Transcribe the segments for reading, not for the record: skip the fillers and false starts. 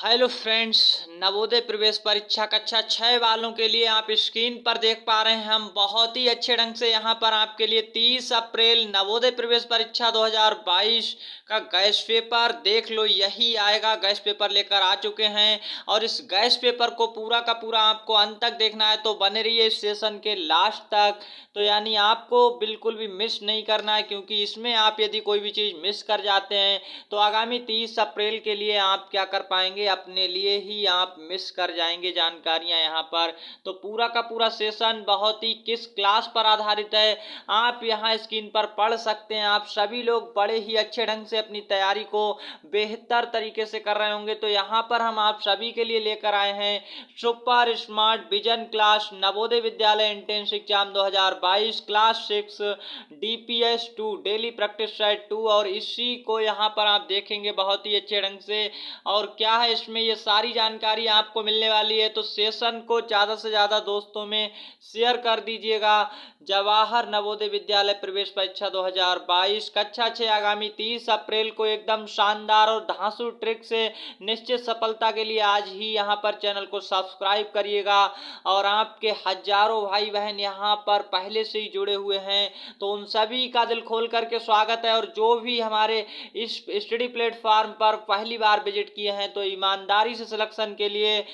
Hello friends. Navodaya प्रवेश परीक्षा कक्षा 6 वालों के लिए आप स्क्रीन पर देख पा रहे हैं हम बहुत ही अच्छे ढंग से यहाँ पर आपके लिए 30 अप्रैल नवोदय प्रवेश परीक्षा 2022 का गैस पेपर देख लो, यही आएगा। गैस पेपर लेकर आ चुके हैं और इस गैस पेपर को पूरा का पूरा आपको अंत तक देखना है, तो बने रहिए इस सेशन के लास्ट तक। तो यानी आपको बिल्कुल भी मिस नहीं करना है, क्योंकि इसमें आप यदि कोई भी चीज़ मिस कर जाते हैं तो आगामी 30 अप्रैल के लिए आप क्या कर पाएंगे, अपने लिए ही आप मिस कर जाएंगे जानकारियां यहाँ पर। तो पूरा का पूरा सेशन बहुत ही किस क्लास पर आधारित है आप यहाँ स्क्रीन पर पढ़ सकते हैं। आप सभी लोग बड़े ही अच्छे ढंग से अपनी तैयारी को बेहतर तरीके से कर रहे होंगे। तो यहाँ पर हम आप सभी के लिए लेकर आए हैं super smart vision class Navodaya Vidyalaya entrance exam 2022 class 6 DPS 2 daily practice set 2, और इसी को यहाँ पर आप देखेंगे बहुत ही अच्छे ढंग से। और क्या है इसमें, ये सारी जानकारी आपको मिलने वाली है, तो सेशन को ज़्यादा से ज़्यादा दोस्तों में शेयर कर दीजिएगा। जवाहर नवोदय विद्यालय प्रवेश परीक्षा 2022 कक्षा 6 आगामी 30 अप्रैल को एकदम शानदार और धांसू ट्रिक से निश्चित सफलता के लिए आज ही यहाँ पर चैनल को सब्सक्राइब करिएगा। और आपके हजारों भाई बहन यहाँ पर पहले से ही जुड़े हुए हैं, तो उन सभी का दिल खोल करके स्वागत है। और जो भी हमारे इस स्टडी प्लेटफॉर्म पर पहली बार विजिट किए हैं, तो ईमानदारी से सिलेक्शन के लिए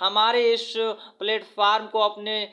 हमारे इस प्लेटफॉर्म को अपने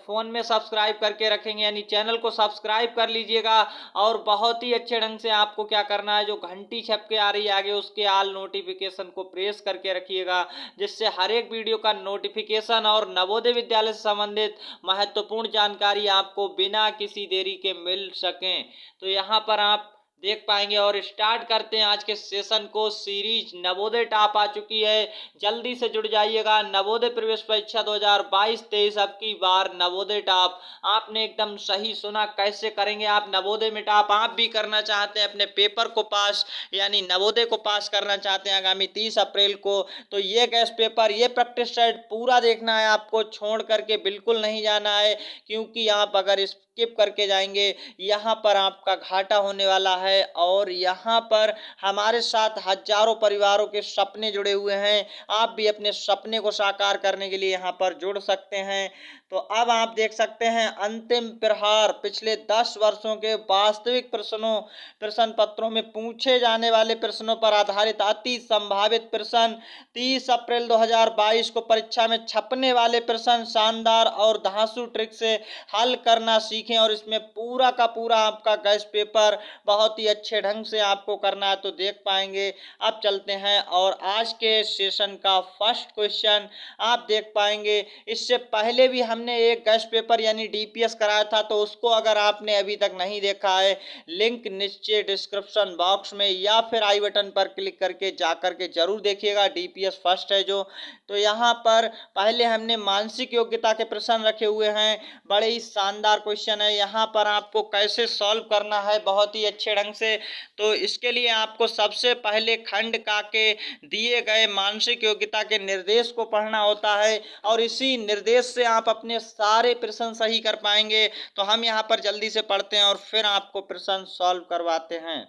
फोन में सब्सक्राइब करके रखेंगे, यानी चैनल को सब्सक्राइब कर लीजिएगा। और बहुत ही अच्छे ढंग से आपको क्या करना है, जो घंटी छप के आ रही है आगे, उसके आल नोटिफिकेशन को प्रेस करके रखिएगा, जिससे हर एक वीडियो का नोटिफिकेशन और नवोदय विद्यालय से संबंधित महत्वपूर्ण जानकारी आपको बिना किसी देरी के मिल सकें। तो यहाँ पर आप देख पाएंगे। और स्टार्ट करते हैं आज के सेशन को। सीरीज नवोदय टॉप आ चुकी है, जल्दी से जुड़ जाइएगा। नवोदय प्रवेश परीक्षा 2022-23 अब की बार नवोदय टॉप। आपने एकदम सही सुना। कैसे करेंगे आप नवोदय में टॉप? आप भी करना चाहते हैं अपने पेपर को पास, यानी नवोदय को पास करना चाहते हैं आगामी 30 अप्रैल को, तो ये गैस पेपर, ये प्रैक्टिस सेट पूरा देखना है आपको, छोड़ करके बिल्कुल नहीं जाना है। क्योंकि आप अगर स्किप करके जाएंगे, यहाँ पर आपका घाटा होने वाला है। और यहाँ पर हमारे साथ हजारों परिवारों के सपने जुड़े हुए हैं। आप भी अपने सपने को साकार करने के लिए यहाँ पर जुड़ सकते हैं। तो अब आप देख सकते हैं अंतिम प्रहार, पिछले 10 वर्षों के वास्तविक प्रश्न पत्रों में पूछे जाने वाले प्रश्नों पर आधारित अति संभावित प्रश्न। 30 अप्रैल 2022 को परीक्षा में छपने वाले प्रश्न शानदार और धांसू ट्रिक से हल करना सीखें। और इसमें पूरा का पूरा आपका गैस पेपर बहुत ही अच्छे ढंग से आपको करना है, तो देख पाएंगे। अब चलते हैं और आज के सेशन का फर्स्ट क्वेश्चन आप देख पाएंगे। इससे पहले भी हमने एक गैस पेपर यानी DPS कराया था, तो उसको अगर आपने अभी तक नहीं देखा है, लिंक नीचे डिस्क्रिप्शन बॉक्स में या फिर आई बटन पर क्लिक करके जाकर के जरूर देखिएगा। DPS फर्स्ट है जो। तो यहाँ पर पहले हमने मानसिक योग्यता के प्रश्न रखे हुए हैं, बड़े ही शानदार क्वेश्चन है। यहाँ पर आपको कैसे सॉल्व करना है बहुत ही अच्छे ढंग से, तो इसके लिए आपको सबसे पहले खंड का के दिए गए मानसिक योग्यता के निर्देश को पढ़ना होता है, और इसी निर्देश से आप अपने सारे प्रश्न सही कर पाएंगे। तो हम यहाँ पर जल्दी से पढ़ते हैं और फिर आपको प्रश्न सॉल्व करवाते हैं।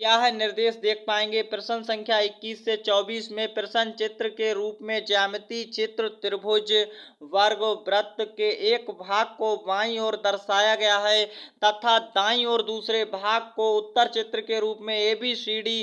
क्या है निर्देश देख पाएंगे। प्रश्न संख्या 21 से 24 में प्रश्न चित्र के रूप में ज्यामितीय चित्र त्रिभुज वर्ग वृत्त के एक भाग को बाईं ओर दर्शाया गया है तथा दाईं ओर दूसरे भाग को उत्तर चित्र के रूप में ABCD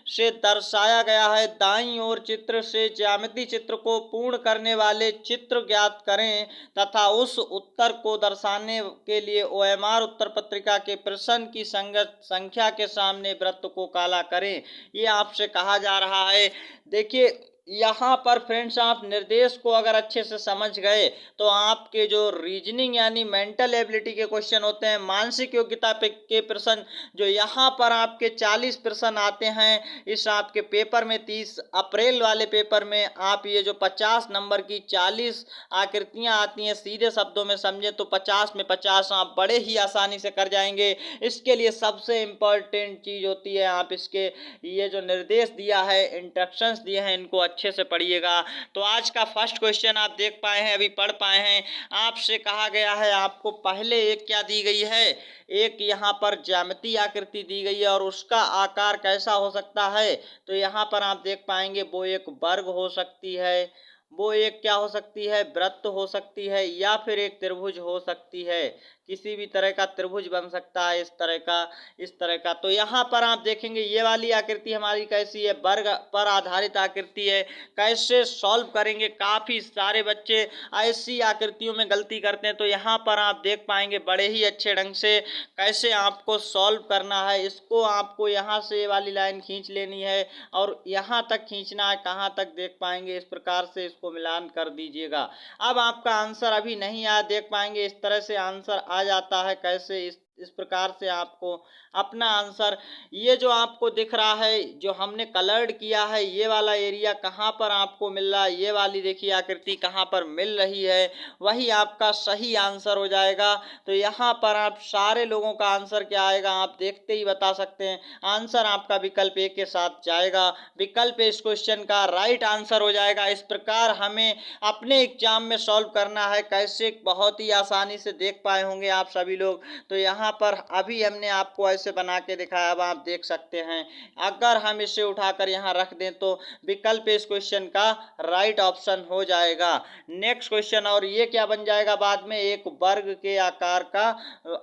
से दर्शाया गया है। दाईं ओर चित्र से ज्यामितीय चित्र को पूर्ण करने वाले चित्र ज्ञात करें तथा उस उत्तर को दर्शाने के लिए OMR उत्तर पत्रिका के प्रश्न की संगत संख्या के सामने वृत्त को काला करें, ये आपसे कहा जा रहा है। देखिए यहाँ पर फ्रेंड्स, आप निर्देश को अगर अच्छे से समझ गए तो आपके जो रीजनिंग यानी मेंटल एबिलिटी के क्वेश्चन होते हैं, मानसिक योग्यता के प्रश्न जो यहाँ पर आपके 40 प्रश्न आते हैं इस आपके पेपर में, 30 अप्रैल वाले पेपर में, आप ये जो 50 नंबर की 40 आकृतियाँ आती हैं, सीधे शब्दों में समझे तो 50 में 50 आप बड़े ही आसानी से कर जाएंगे। इसके लिए सबसे इम्पोर्टेंट चीज़ होती है, आप इसके ये जो निर्देश दिया है, इंस्ट्रक्शंस दिए हैं, इनको अच्छे से पढ़िएगा। तो आज का फर्स्ट क्वेश्चन आप देख पाए हैं, अभी पढ़ पाए हैं। आपसे कहा गया है, आपको पहले एक क्या दी गई है, एक यहाँ पर ज्यामितीय आकृति दी गई है और उसका आकार कैसा हो सकता है। तो यहाँ पर आप देख पाएंगे वो एक वर्ग हो सकती है, वो एक क्या हो सकती है, वृत्त हो सकती है, या फिर एक त्रिभुज हो सकती है। किसी भी तरह का त्रिभुज बन सकता है, इस तरह का, इस तरह का। तो यहाँ पर आप देखेंगे ये वाली आकृति हमारी कैसी है, वर्ग पर आधारित आकृति है। कैसे सॉल्व करेंगे, काफी सारे बच्चे ऐसी आकृतियों में गलती करते हैं। तो यहाँ पर आप देख पाएंगे बड़े ही अच्छे ढंग से कैसे आपको सॉल्व करना है। इसको आपको यहाँ से ये वाली लाइन खींच लेनी है और यहाँ तक खींचना है, कहाँ तक देख पाएंगे, इस प्रकार से इसको मिलान कर दीजिएगा। अब आपका आंसर अभी नहीं आया, देख पाएंगे इस तरह से आंसर आ जाता है। कैसे, इस प्रकार से आपको अपना आंसर, ये जो आपको दिख रहा है, जो हमने कलर्ड किया है, ये वाला एरिया कहाँ पर आपको मिल रहा है, ये वाली देखिए आकृति कहाँ पर मिल रही है, वही आपका सही आंसर हो जाएगा। तो यहाँ पर आप सारे लोगों का आंसर क्या आएगा, आप देखते ही बता सकते हैं। आंसर आपका विकल्प ए के साथ जाएगा। विकल्प इस क्वेश्चन का राइट आंसर हो जाएगा। इस प्रकार हमें अपने एग्जाम में सॉल्व करना है। कैसे, बहुत ही आसानी से देख पाए होंगे आप सभी लोग। तो यहाँ पर अभी हमने आपको ऐसे बना के दिखाया, अब आप देख सकते हैं। अगर हम इसे उठाकर यहाँ रख दें तो विकल्प इस क्वेश्चन का राइट ऑप्शन हो जाएगा। नेक्स्ट क्वेश्चन, और ये क्या बन जाएगा बाद में, एक वर्ग के आकार का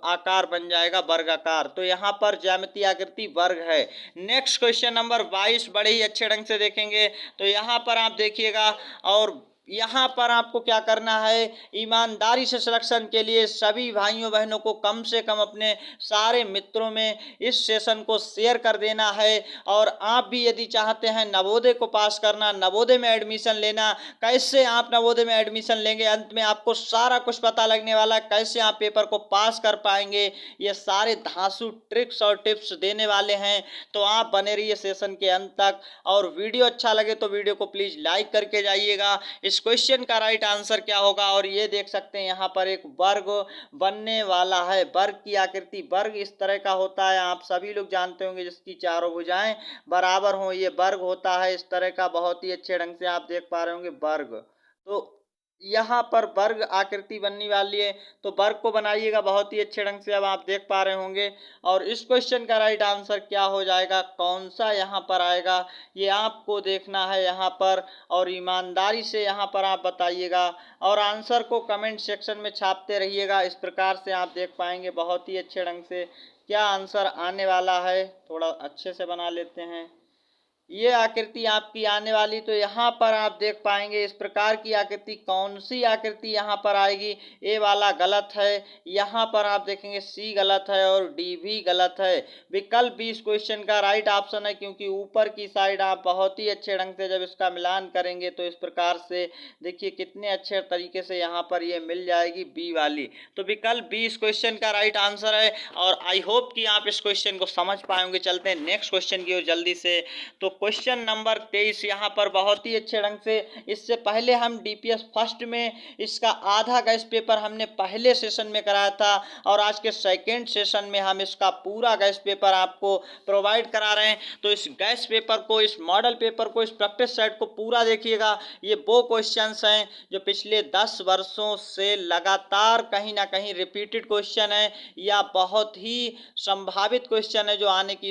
आकार बन जाएगा, वर्गाकार। तो यहाँ पर ज्यामितीय आकृति वर्ग है। नेक्स्ट क्वेश्चन नंबर 22 बड़े ही अच्छे ढंग से देखेंगे। तो यहाँ पर आप देखिएगा, और यहाँ पर आपको क्या करना है, ईमानदारी से सिलेक्शन के लिए सभी भाइयों बहनों को कम से कम अपने सारे मित्रों में इस सेशन को शेयर कर देना है। और आप भी यदि चाहते हैं नवोदय को पास करना, नवोदय में एडमिशन लेना, कैसे आप नवोदय में एडमिशन लेंगे, अंत में आपको सारा कुछ पता लगने वाला है। कैसे आप पेपर को पास कर पाएंगे, ये सारे धांसू ट्रिक्स और टिप्स देने वाले हैं। तो आप बने रहिए सेशन के अंत तक। और वीडियो अच्छा लगे तो वीडियो को प्लीज लाइक करके जाइएगा। इस क्वेश्चन का राइट आंसर क्या होगा, और ये देख सकते हैं यहाँ पर एक वर्ग बनने वाला है। वर्ग की आकृति, वर्ग इस तरह का होता है, आप सभी लोग जानते होंगे, जिसकी चारों भुजाएं बराबर हों, ये वर्ग होता है इस तरह का। बहुत ही अच्छे ढंग से आप देख पा रहे होंगे वर्ग। तो यहाँ पर वर्ग आकृति बनने वाली है, तो वर्ग को बनाइएगा बहुत ही अच्छे ढंग से, अब आप देख पा रहे होंगे। और इस क्वेश्चन का राइट आंसर क्या हो जाएगा, कौन सा यहाँ पर आएगा, ये आपको देखना है यहाँ पर। और ईमानदारी से यहाँ पर आप बताइएगा और आंसर को कमेंट सेक्शन में छापते रहिएगा। इस प्रकार से आप देख पाएंगे बहुत ही अच्छे ढंग से क्या आंसर आने वाला है। थोड़ा अच्छे से बना लेते हैं, ये आकृति आपकी आने वाली। तो यहाँ पर आप देख पाएंगे इस प्रकार की आकृति, कौन सी आकृति यहाँ पर आएगी, ए वाला गलत है, यहाँ पर आप देखेंगे सी गलत है और डी भी गलत है। विकल्प बी इस क्वेश्चन का राइट ऑप्शन है, क्योंकि ऊपर की साइड आप बहुत ही अच्छे ढंग से जब इसका मिलान करेंगे तो इस प्रकार से देखिए कितने अच्छे तरीके से यहाँ पर ये मिल जाएगी बी वाली। तो विकल्प बी इस क्वेश्चन का राइट आंसर है। और आई होप कि आप इस क्वेश्चन को समझ पाएंगे। चलते हैं नेक्स्ट क्वेश्चन की ओर जल्दी से। तो क्वेश्चन नंबर 23 यहाँ पर बहुत ही अच्छे ढंग से, इससे पहले हम डीपीएस फर्स्ट में इसका आधा गैस पेपर हमने पहले सेशन में कराया था, और आज के सेकेंड सेशन में हम इसका पूरा गैस पेपर आपको प्रोवाइड करा रहे हैं। तो इस गैस पेपर को, इस मॉडल पेपर को, इस प्रैक्टिस सेट को पूरा देखिएगा। ये वो क्वेश्चंस हैं जो पिछले 10 वर्षों से लगातार कहीं ना कहीं रिपीटेड क्वेश्चन है, या बहुत ही संभावित क्वेश्चन है जो आने की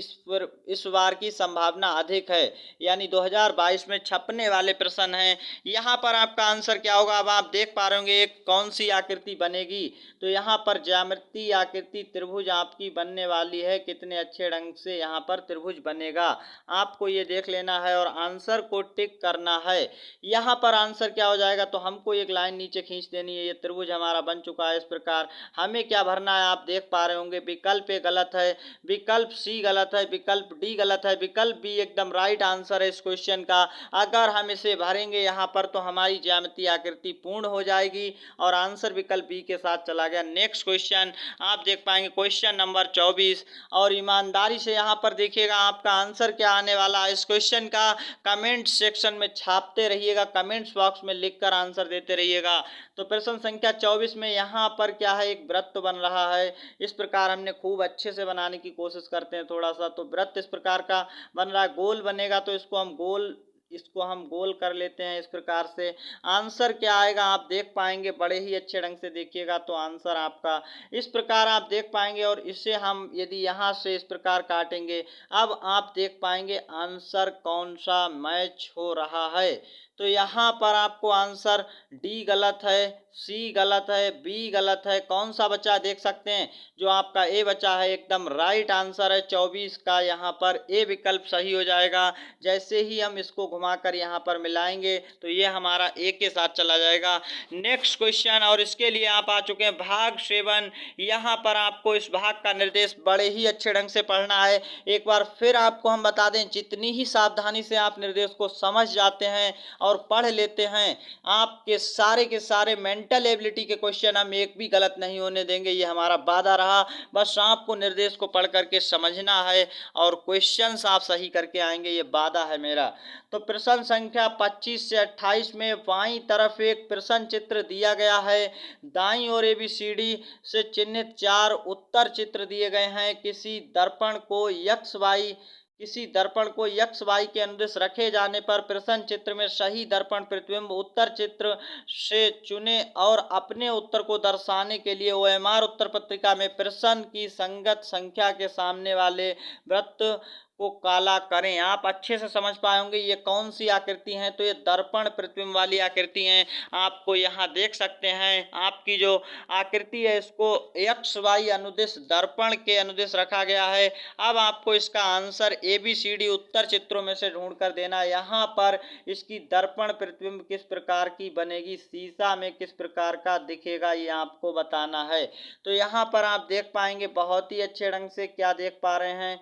इस बार की संभावना अधिक है, यानी 2022 में छपने वाले प्रश्न हैं। यहाँ पर आपका आंसर क्या होगा, अब आप देख पा रहे होंगे एक कौन सी आकृति बनेगी। तो यहाँ पर ज्यामितीय आकृति त्रिभुज आपकी बनने वाली है। कितने अच्छे ढंग से यहाँ पर त्रिभुज बनेगा, आपको ये देख लेना है और आंसर को टिक करना है। यहाँ पर आंसर क्या हो जाएगा, तो हमको एक लाइन नीचे खींच देनी है। ये त्रिभुज हमारा बन चुका है। इस प्रकार हमें क्या भरना है, आप देख पा रहे होंगे विकल्प ए गलत है, विकल्प सी गलत है, विकल्प डी गलत है, विकल्प बी एकदम राइट आंसर है इस क्वेश्चन का। अगर हम इसे भरेंगे यहाँ पर तो हमारी ज्यामितीय आकृति पूर्ण हो जाएगी, और आंसर विकल्प बी के साथ चला गया। नेक्स्ट क्वेश्चन आप देख पाएंगे, क्वेश्चन नंबर 24। और ईमानदारी से यहाँ पर देखिएगा आपका आंसर क्या आने वाला है। इस क्वेश्चन का कमेंट सेक्शन में छापते रहिएगा, कमेंट्स बॉक्स में लिखकर आंसर देते रहिएगा। तो प्रश्न संख्या 24 में यहाँ पर क्या है, एक वृत्त बन रहा है। इस प्रकार हमने खूब अच्छे से बनाने की कोशिश करते हैं थोड़ा सा। तो वृत्त इस प्रकार का बन रहा है, गोल बनेगा तो इसको हम गोल इसको हम गोल कर लेते हैं इस प्रकार से। आंसर क्या आएगा आप देख पाएंगे, बड़े ही अच्छे ढंग से देखिएगा तो आंसर आपका इस प्रकार आप देख पाएंगे। और इसे हम यदि यहाँ से इस प्रकार काटेंगे, अब आप देख पाएंगे आंसर कौन सा मैच हो रहा है। तो यहाँ पर आपको आंसर डी गलत है, सी गलत है, बी गलत है, कौन सा बचा देख सकते हैं, जो आपका ए बचा है एकदम राइट आंसर है 24 का। यहाँ पर ए विकल्प सही हो जाएगा। जैसे ही हम इसको घुमाकर यहाँ पर मिलाएंगे तो ये हमारा ए के साथ चला जाएगा। नेक्स्ट क्वेश्चन, और इसके लिए आप आ चुके हैं भाग 7। यहाँ पर आपको इस भाग का निर्देश बड़े ही अच्छे ढंग से पढ़ना है। एक बार फिर आपको हम बता दें, जितनी ही सावधानी से आप निर्देश को समझ जाते हैं और पढ़ लेते हैं, आपके सारे के सारे मेंटल एबिलिटी के क्वेश्चन हम एक भी गलत नहीं होने देंगे, ये हमारा वादा रहा। बस आपको निर्देश को पढ़ करके समझना है और क्वेश्चंस आप सही करके आएंगे, ये वादा है मेरा। तो प्रश्न संख्या 25 से 28 में बाईं तरफ एक प्रश्न चित्र दिया गया है। दाईं ओर ABCD से चिन्हित 4 उत्तर चित्र दिए गए हैं। किसी दर्पण को यक्स वाई के अनुदिश रखे जाने पर प्रश्न चित्र में सही दर्पण प्रतिबिंब उत्तर चित्र से चुने और अपने उत्तर को दर्शाने के लिए OMR उत्तर पत्रिका में प्रश्न की संगत संख्या के सामने वाले वृत्त को काला करें। आप अच्छे से समझ पाए होंगे ये कौन सी आकृति है, तो ये दर्पण प्रतिबिंब वाली आकृति है। आपको यहाँ देख सकते हैं, आपकी जो आकृति है इसको एक्स वाई अनुदिश दर्पण के अनुदिश रखा गया है। अब आपको इसका आंसर ABCD उत्तर चित्रों में से ढूंढ कर देना। यहाँ पर इसकी दर्पण प्रतिबिंब किस प्रकार की बनेगी, शीशा में किस प्रकार का दिखेगा, ये आपको बताना है। तो यहाँ पर आप देख पाएंगे बहुत ही अच्छे ढंग से, क्या देख पा रहे हैं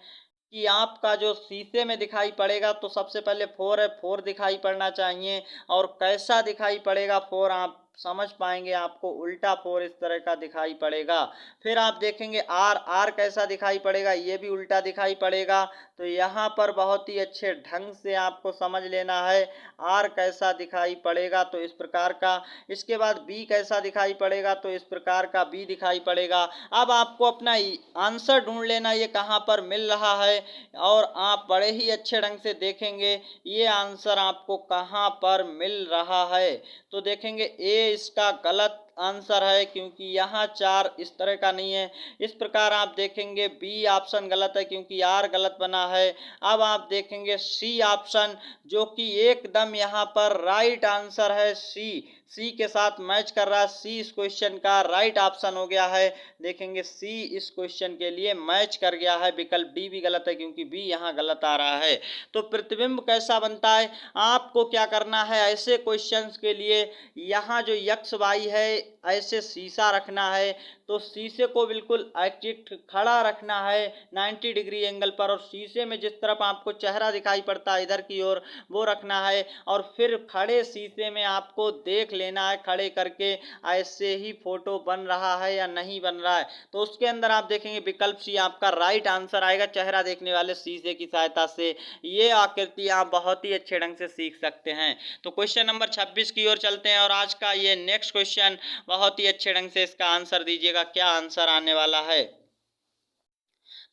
कि आपका जो शीशे में दिखाई पड़ेगा, तो सबसे पहले 4 है, 4 दिखाई पड़ना चाहिए। और कैसा दिखाई पड़ेगा 4 आप समझ पाएंगे, आपको उल्टा 4 इस तरह का दिखाई पड़ेगा। फिर आप देखेंगे आर कैसा दिखाई पड़ेगा, ये भी उल्टा दिखाई पड़ेगा। तो यहाँ पर बहुत ही अच्छे ढंग से आपको समझ लेना है आर कैसा दिखाई पड़ेगा, तो इस प्रकार का। इसके बाद बी कैसा दिखाई पड़ेगा, तो इस प्रकार का बी दिखाई पड़ेगा। अब आपको अपना आंसर ढूंढ लेना, ये कहाँ पर मिल रहा है, और आप बड़े ही अच्छे ढंग से देखेंगे ये आंसर आपको कहाँ पर मिल रहा है। तो देखेंगे ए इसका गलत आंसर है, क्योंकि यहाँ 4 इस तरह का नहीं है। इस प्रकार आप देखेंगे बी ऑप्शन गलत है, क्योंकि आर गलत बना है। अब आप देखेंगे सी ऑप्शन, जो कि एकदम यहाँ पर राइट आंसर है। सी के साथ मैच कर रहा है। सी इस क्वेश्चन का राइट ऑप्शन हो गया है। देखेंगे सी इस क्वेश्चन के लिए मैच कर गया है। विकल्प डी भी गलत है, क्योंकि बी यहाँ गलत आ रहा है। तो प्रतिबिंब कैसा बनता है, आपको क्या करना है, ऐसे क्वेश्चंस के लिए यहाँ जो यक्स वाई है ऐसे शीशा रखना है। तो शीशे को बिल्कुल एग्जैक्ट खड़ा रखना है 90 डिग्री एंगल पर, और शीशे में जिस तरफ आपको चेहरा दिखाई पड़ता है इधर की ओर वो रखना है। और फिर खड़े शीशे में आपको देख लेना है खड़े करके ऐसे ही फोटो बन रहा है या नहीं बन रहा है। तो उसके अंदर आप देखेंगे विकल्प सी आपका राइट आंसर आएगा, चेहरा देखने वाले शीशे की सहायता से ये आकृति आप बहुत ही अच्छे ढंग से सीख सकते हैं। तो क्वेश्चन नंबर 26 की ओर चलते हैं, और आज का ये नेक्स्ट क्वेश्चन बहुत ही अच्छे ढंग से इसका आंसर दीजिएगा, क्या आंसर आने वाला है।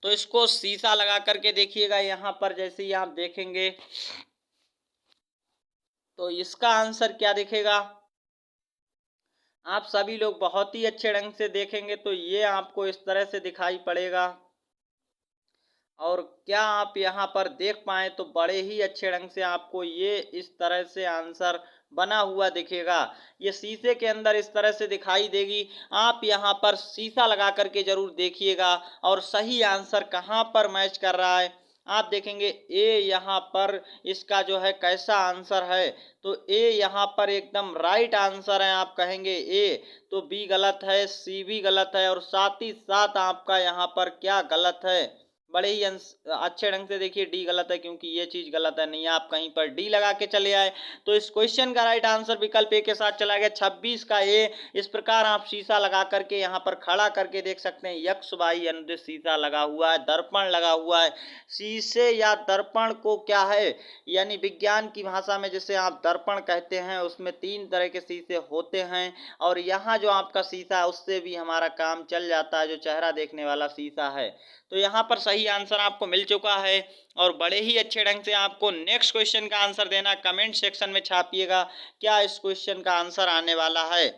तो इसको शीशा लगा करके देखिएगा, यहाँ पर जैसे ही आप देखेंगे तो इसका आंसर क्या दिखेगा, आप सभी लोग बहुत ही अच्छे ढंग से देखेंगे तो ये आपको इस तरह से दिखाई पड़ेगा। और क्या आप यहाँ पर देख पाए तो बड़े ही अच्छे ढंग से आपको ये इस तरह से आंसर बना हुआ दिखेगा। ये शीशे के अंदर इस तरह से दिखाई देगी। आप यहाँ पर शीशा लगा करके जरूर देखिएगा और सही आंसर कहाँ पर मैच कर रहा है। आप देखेंगे ए यहाँ पर इसका जो है कैसा आंसर है, तो ए यहाँ पर एकदम राइट आंसर है। आप कहेंगे ए, तो बी गलत है, सी भी गलत है, और साथ ही साथ आपका यहाँ पर क्या गलत है, बड़े ही अच्छे ढंग से देखिए डी गलत है, क्योंकि ये चीज गलत है नहीं। आप कहीं पर डी लगा के चले आए तो इस क्वेश्चन का राइट आंसर विकल्प ए के साथ चला गया। 26 का ए। इस प्रकार आप शीशा लगा करके यहाँ पर खड़ा करके देख सकते हैं, यक्स वाई अनुदिश शीशा लगा हुआ है, दर्पण लगा हुआ है। शीशे या दर्पण को क्या है, यानी विज्ञान की भाषा में जिसे आप दर्पण कहते हैं, उसमें 3 तरह के शीशे होते हैं। और यहाँ जो आपका शीशा है उससे भी हमारा काम चल जाता है, जो चेहरा देखने वाला शीशा है। तो यहाँ पर सही सही आंसर आपको मिल चुका है और बड़े ही अच्छे ढंग से आपको नेक्स्ट क्वेश्चन का आंसर देना। कमेंट सेक्शन में छापिएगा क्या इस क्वेश्चन का आंसर आने वाला है।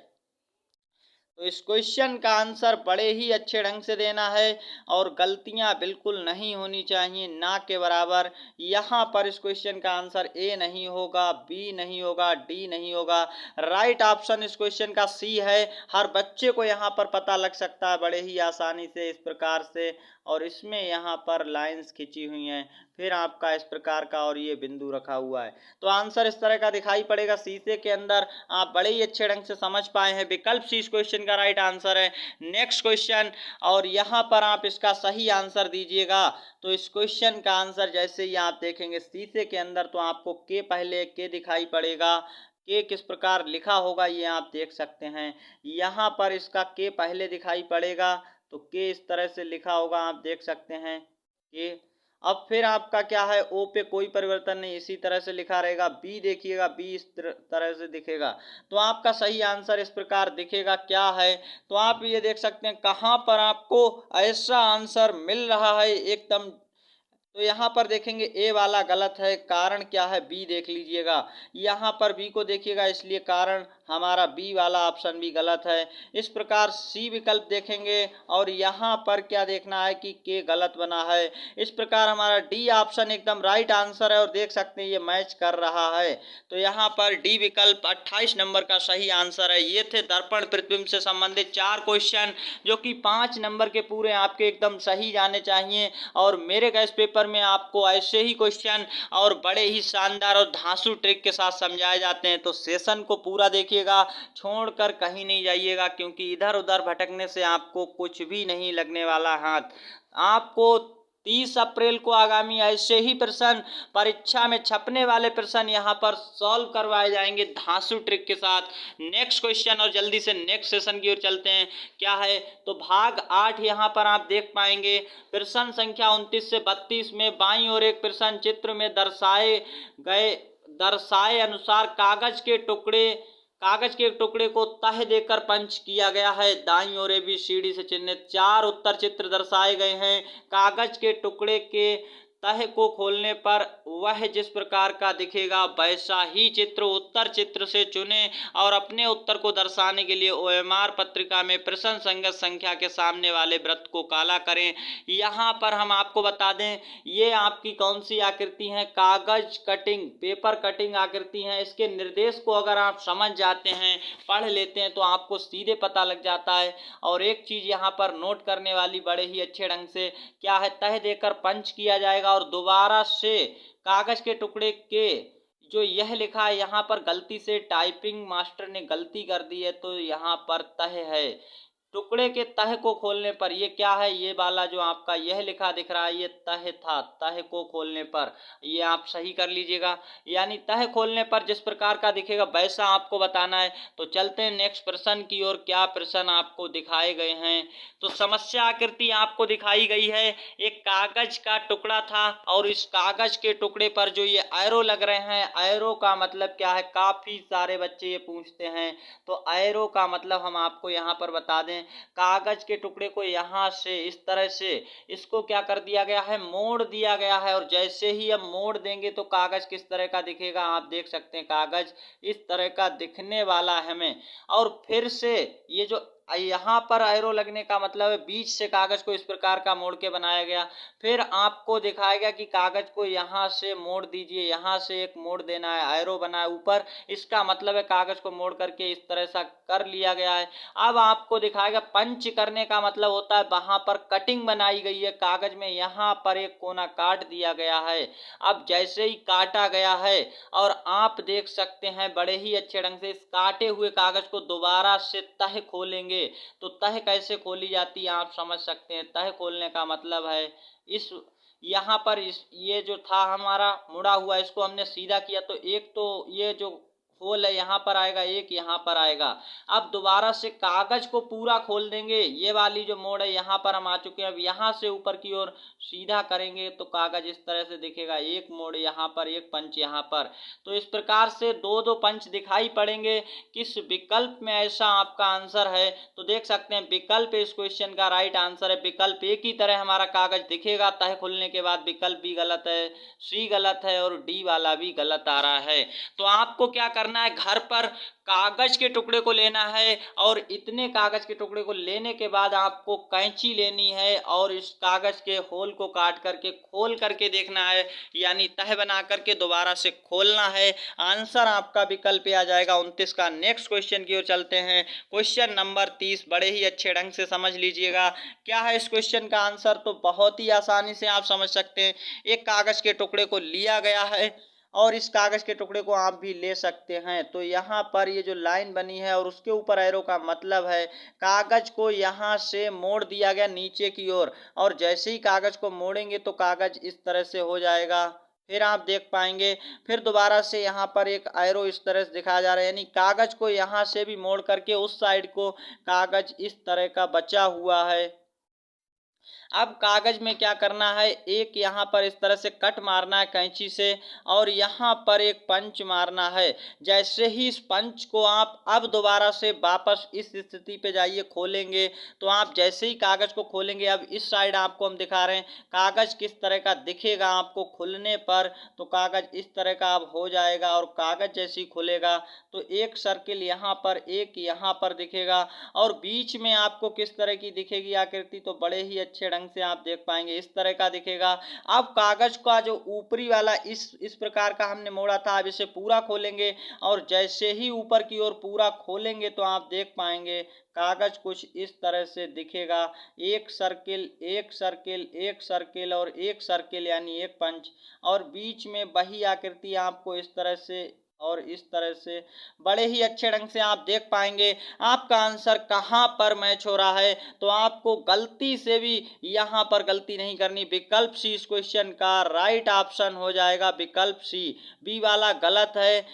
तो इस क्वेश्चन का आंसर बड़े ही अच्छे ढंग से देना है और गलतियां बिल्कुल नहीं होनी चाहिए, ना के बराबर। यहाँ पर इस क्वेश्चन का आंसर ए नहीं होगा, बी नहीं होगा, डी नहीं होगा। राइट ऑप्शन इस क्वेश्चन का सी है। हर बच्चे को यहाँ पर पता लग सकता है बड़े ही आसानी से इस प्रकार से। और इसमें यहाँ पर लाइंस खिंची हुई हैं, फिर आपका इस प्रकार का और ये बिंदु रखा हुआ है। तो आंसर इस तरह का दिखाई पड़ेगा शीशे के अंदर। आप बड़े ही अच्छे ढंग से समझ पाए हैं। विकल्प सी इस क्वेश्चन का राइट आंसर है। नेक्स्ट क्वेश्चन, और यहाँ पर आप इसका सही आंसर दीजिएगा। तो इस क्वेश्चन का आंसर जैसे ही आप देखेंगे शीशे के अंदर तो आपको के पहले के दिखाई पड़ेगा। के किस प्रकार लिखा होगा ये आप देख सकते हैं। यहाँ पर इसका के पहले दिखाई पड़ेगा तो के इस तरह से लिखा होगा, आप देख सकते हैं के। अब फिर आपका क्या है, ओ पे कोई परिवर्तन नहीं, इसी तरह से लिखा रहेगा। बी देखिएगा, बी इस तरह से दिखेगा। तो आपका सही आंसर इस प्रकार दिखेगा क्या है। तो आप ये देख सकते हैं कहाँ पर आपको ऐसा आंसर मिल रहा है एकदम। तो यहाँ पर देखेंगे ए वाला गलत है, कारण क्या है, बी देख लीजिएगा। यहाँ पर बी को देखिएगा, इसलिए कारण हमारा बी वाला ऑप्शन भी गलत है। इस प्रकार सी विकल्प देखेंगे और यहाँ पर क्या देखना है कि के गलत बना है। इस प्रकार हमारा डी ऑप्शन एकदम राइट आंसर है और देख सकते हैं ये मैच कर रहा है। तो यहाँ पर डी विकल्प 28 नंबर का सही आंसर है। ये थे दर्पण प्रतिबिंब से संबंधित 4 क्वेश्चन, जो कि 5 नंबर के पूरे आपके एकदम सही जाने चाहिए। और मेरे गैस पेपर में आपको ऐसे ही क्वेश्चन और बड़े ही शानदार और धांसू ट्रिक के साथ समझाए जाते हैं। तो सेशन को पूरा देखिएगा, छोड़कर कहीं नहीं जाइएगा, क्योंकि इधर उधर भटकने से आपको कुछ भी नहीं लगने वाला हाथ। आपको 30 अप्रैल को आगामी ऐसे ही प्रश्न परीक्षा में छपने वाले प्रश्न यहाँ पर सॉल्व करवाए जाएंगे धांसू ट्रिक के साथ। नेक्स्ट क्वेश्चन, और जल्दी से नेक्स्ट सेशन की ओर चलते हैं। क्या है, तो भाग 8 यहाँ पर आप देख पाएंगे। प्रश्न संख्या 29 से 32 में बाईं ओर एक प्रश्न चित्र में दर्शाए अनुसार कागज के एक टुकड़े को तह देकर पंच किया गया है। दाईं ओर ABCD से चिन्हित 4 उत्तर चित्र दर्शाए गए हैं। कागज के टुकड़े के तह को खोलने पर वह जिस प्रकार का दिखेगा वैसा ही चित्र उत्तर चित्र से चुने और अपने उत्तर को दर्शाने के लिए OMR पत्रिका में प्रश्न संगत संख्या के सामने वाले वृत्त को काला करें। यहाँ पर हम आपको बता दें ये आपकी कौन सी आकृति है, कागज कटिंग, पेपर कटिंग आकृति है। इसके निर्देश को अगर आप समझ जाते हैं, पढ़ लेते हैं, तो आपको सीधे पता लग जाता है। और एक चीज यहाँ पर नोट करने वाली बड़े ही अच्छे ढंग से, क्या है, तह देकर पंच किया जाएगा और दोबारा से कागज के टुकड़े के जो यह लिखा है यहाँ पर गलती से टाइपिंग मास्टर ने गलती कर दी है, तो यहाँ पर तह है। टुकड़े के तह को खोलने पर ये क्या है, ये वाला जो आपका यह लिखा दिख रहा है ये तह था। तह को खोलने पर ये आप सही कर लीजिएगा, यानी तह खोलने पर जिस प्रकार का दिखेगा वैसा आपको बताना है। तो चलते हैं नेक्स्ट प्रश्न की ओर। क्या प्रश्न आपको दिखाए गए हैं, तो समस्या आकृति आपको दिखाई गई है। एक कागज का टुकड़ा था और इस कागज के टुकड़े पर जो ये एरो लग रहे हैं, एरो का मतलब क्या है, काफी सारे बच्चे ये पूछते हैं। तो एरो का मतलब हम आपको यहाँ पर बता दें, कागज के टुकड़े को यहाँ से इस तरह से इसको क्या कर दिया गया है, मोड़ दिया गया है। और जैसे ही हम मोड़ देंगे तो कागज किस तरह का दिखेगा, आप देख सकते हैं कागज इस तरह का दिखने वाला है हमें। और फिर से ये जो यहाँ पर एरो लगने का मतलब है बीच से कागज को इस प्रकार का मोड़ के बनाया गया। फिर आपको दिखाया गया कि कागज को यहाँ से मोड़ दीजिए, यहाँ से एक मोड़ देना है, एरो बना है ऊपर, इसका मतलब है कागज को मोड़ करके इस तरह सा कर लिया गया है। अब आपको दिखाएगा पंच करने का मतलब होता है वहां पर कटिंग बनाई गई है कागज में, यहाँ पर एक कोना काट दिया गया है। अब जैसे ही काटा गया है और आप देख सकते हैं बड़े ही अच्छे ढंग से इस काटे हुए कागज को दोबारा से तह खोलेंगे। तो तह कैसे खोली जाती है आप समझ सकते हैं। तह खोलने का मतलब है इस यहाँ पर ये जो था हमारा मुड़ा हुआ, इसको हमने सीधा किया तो एक तो ये जो खोल है यहाँ पर आएगा, एक यहाँ पर आएगा। अब दोबारा से कागज को पूरा खोल देंगे, ये वाली जो मोड़ है यहाँ पर हम आ चुके हैं। अब यहाँ से ऊपर की ओर सीधा करेंगे तो कागज इस तरह से दिखेगा, एक मोड़ यहाँ पर, एक पंच यहाँ पर। तो इस प्रकार से दो दो पंच दिखाई पड़ेंगे। किस विकल्प में ऐसा आपका आंसर है, तो देख सकते हैं विकल्प इस क्वेश्चन का राइट आंसर है। विकल्प एक ही तरह हमारा कागज दिखेगा तह खुलने के बाद। विकल्प भी गलत है, सी गलत है और डी वाला भी गलत आ रहा है। तो आपको क्या करना है, घर पर कागज के टुकड़े को लेना है और इतने कागज के टुकड़े को लेने के बाद आपको कैंची लेनी है और इस कागज के होल को काट करके खोल करके देखना है, यानी तह बना करके दोबारा से खोलना है। आंसर आपका विकल्प आ जाएगा 29 का। नेक्स्ट क्वेश्चन की ओर चलते हैं। क्वेश्चन नंबर 30 बड़े ही अच्छे ढंग से समझ लीजिएगा क्या है इस क्वेश्चन का आंसर। तो बहुत ही आसानी से आप समझ सकते हैं। एक कागज के टुकड़े को लिया गया है और इस कागज के टुकड़े को आप भी ले सकते हैं। तो यहाँ पर ये जो लाइन बनी है और उसके ऊपर एरो का मतलब है कागज को यहाँ से मोड़ दिया गया नीचे की ओर, और जैसे ही कागज को मोड़ेंगे तो कागज इस तरह से हो जाएगा। फिर आप देख पाएंगे, फिर दोबारा से यहाँ पर एक एरो इस तरह से दिखाया जा रहा है, यानी कागज को यहाँ से भी मोड़ करके उस साइड को कागज इस तरह का बचा हुआ है। अब कागज में क्या करना है, एक यहाँ पर इस तरह से कट मारना है कैंची से और यहाँ पर एक पंच मारना है। जैसे ही इस पंच को आप अब दोबारा से वापस इस स्थिति पे जाइए, खोलेंगे तो आप जैसे ही कागज को खोलेंगे, अब इस साइड आपको हम दिखा रहे हैं कागज किस तरह का दिखेगा आपको खुलने पर। तो कागज इस तरह का अब हो जाएगा और कागज जैसे ही खुलेगा तो एक सर्किल यहाँ पर, एक यहाँ पर दिखेगा और बीच में आपको किस तरह की दिखेगी आकृति, तो बड़े ही अच्छे ढंग से आप देख पाएंगे इस तरह का दिखेगा। अब कागज का जो ऊपरी वाला इस प्रकार का हमने मोड़ा था, अब इसे पूरा खोलेंगे और जैसे ही ऊपर की ओर पूरा खोलेंगे तो आप देख पाएंगे कागज कुछ इस तरह से दिखेगा। एक सर्किल, एक सर्किल, एक सर्किल और एक सर्किल, यानी एक पंच, और बीच में वही आकृति आपको इस तरह से और इस तरह से बड़े ही अच्छे ढंग से आप देख पाएंगे। आपका आंसर कहाँ पर मैच हो रहा है, तो आपको गलती से भी यहाँ पर गलती नहीं करनी। विकल्प सी इस क्वेश्चन का राइट ऑप्शन हो जाएगा, विकल्प सी। बी वाला गलत है,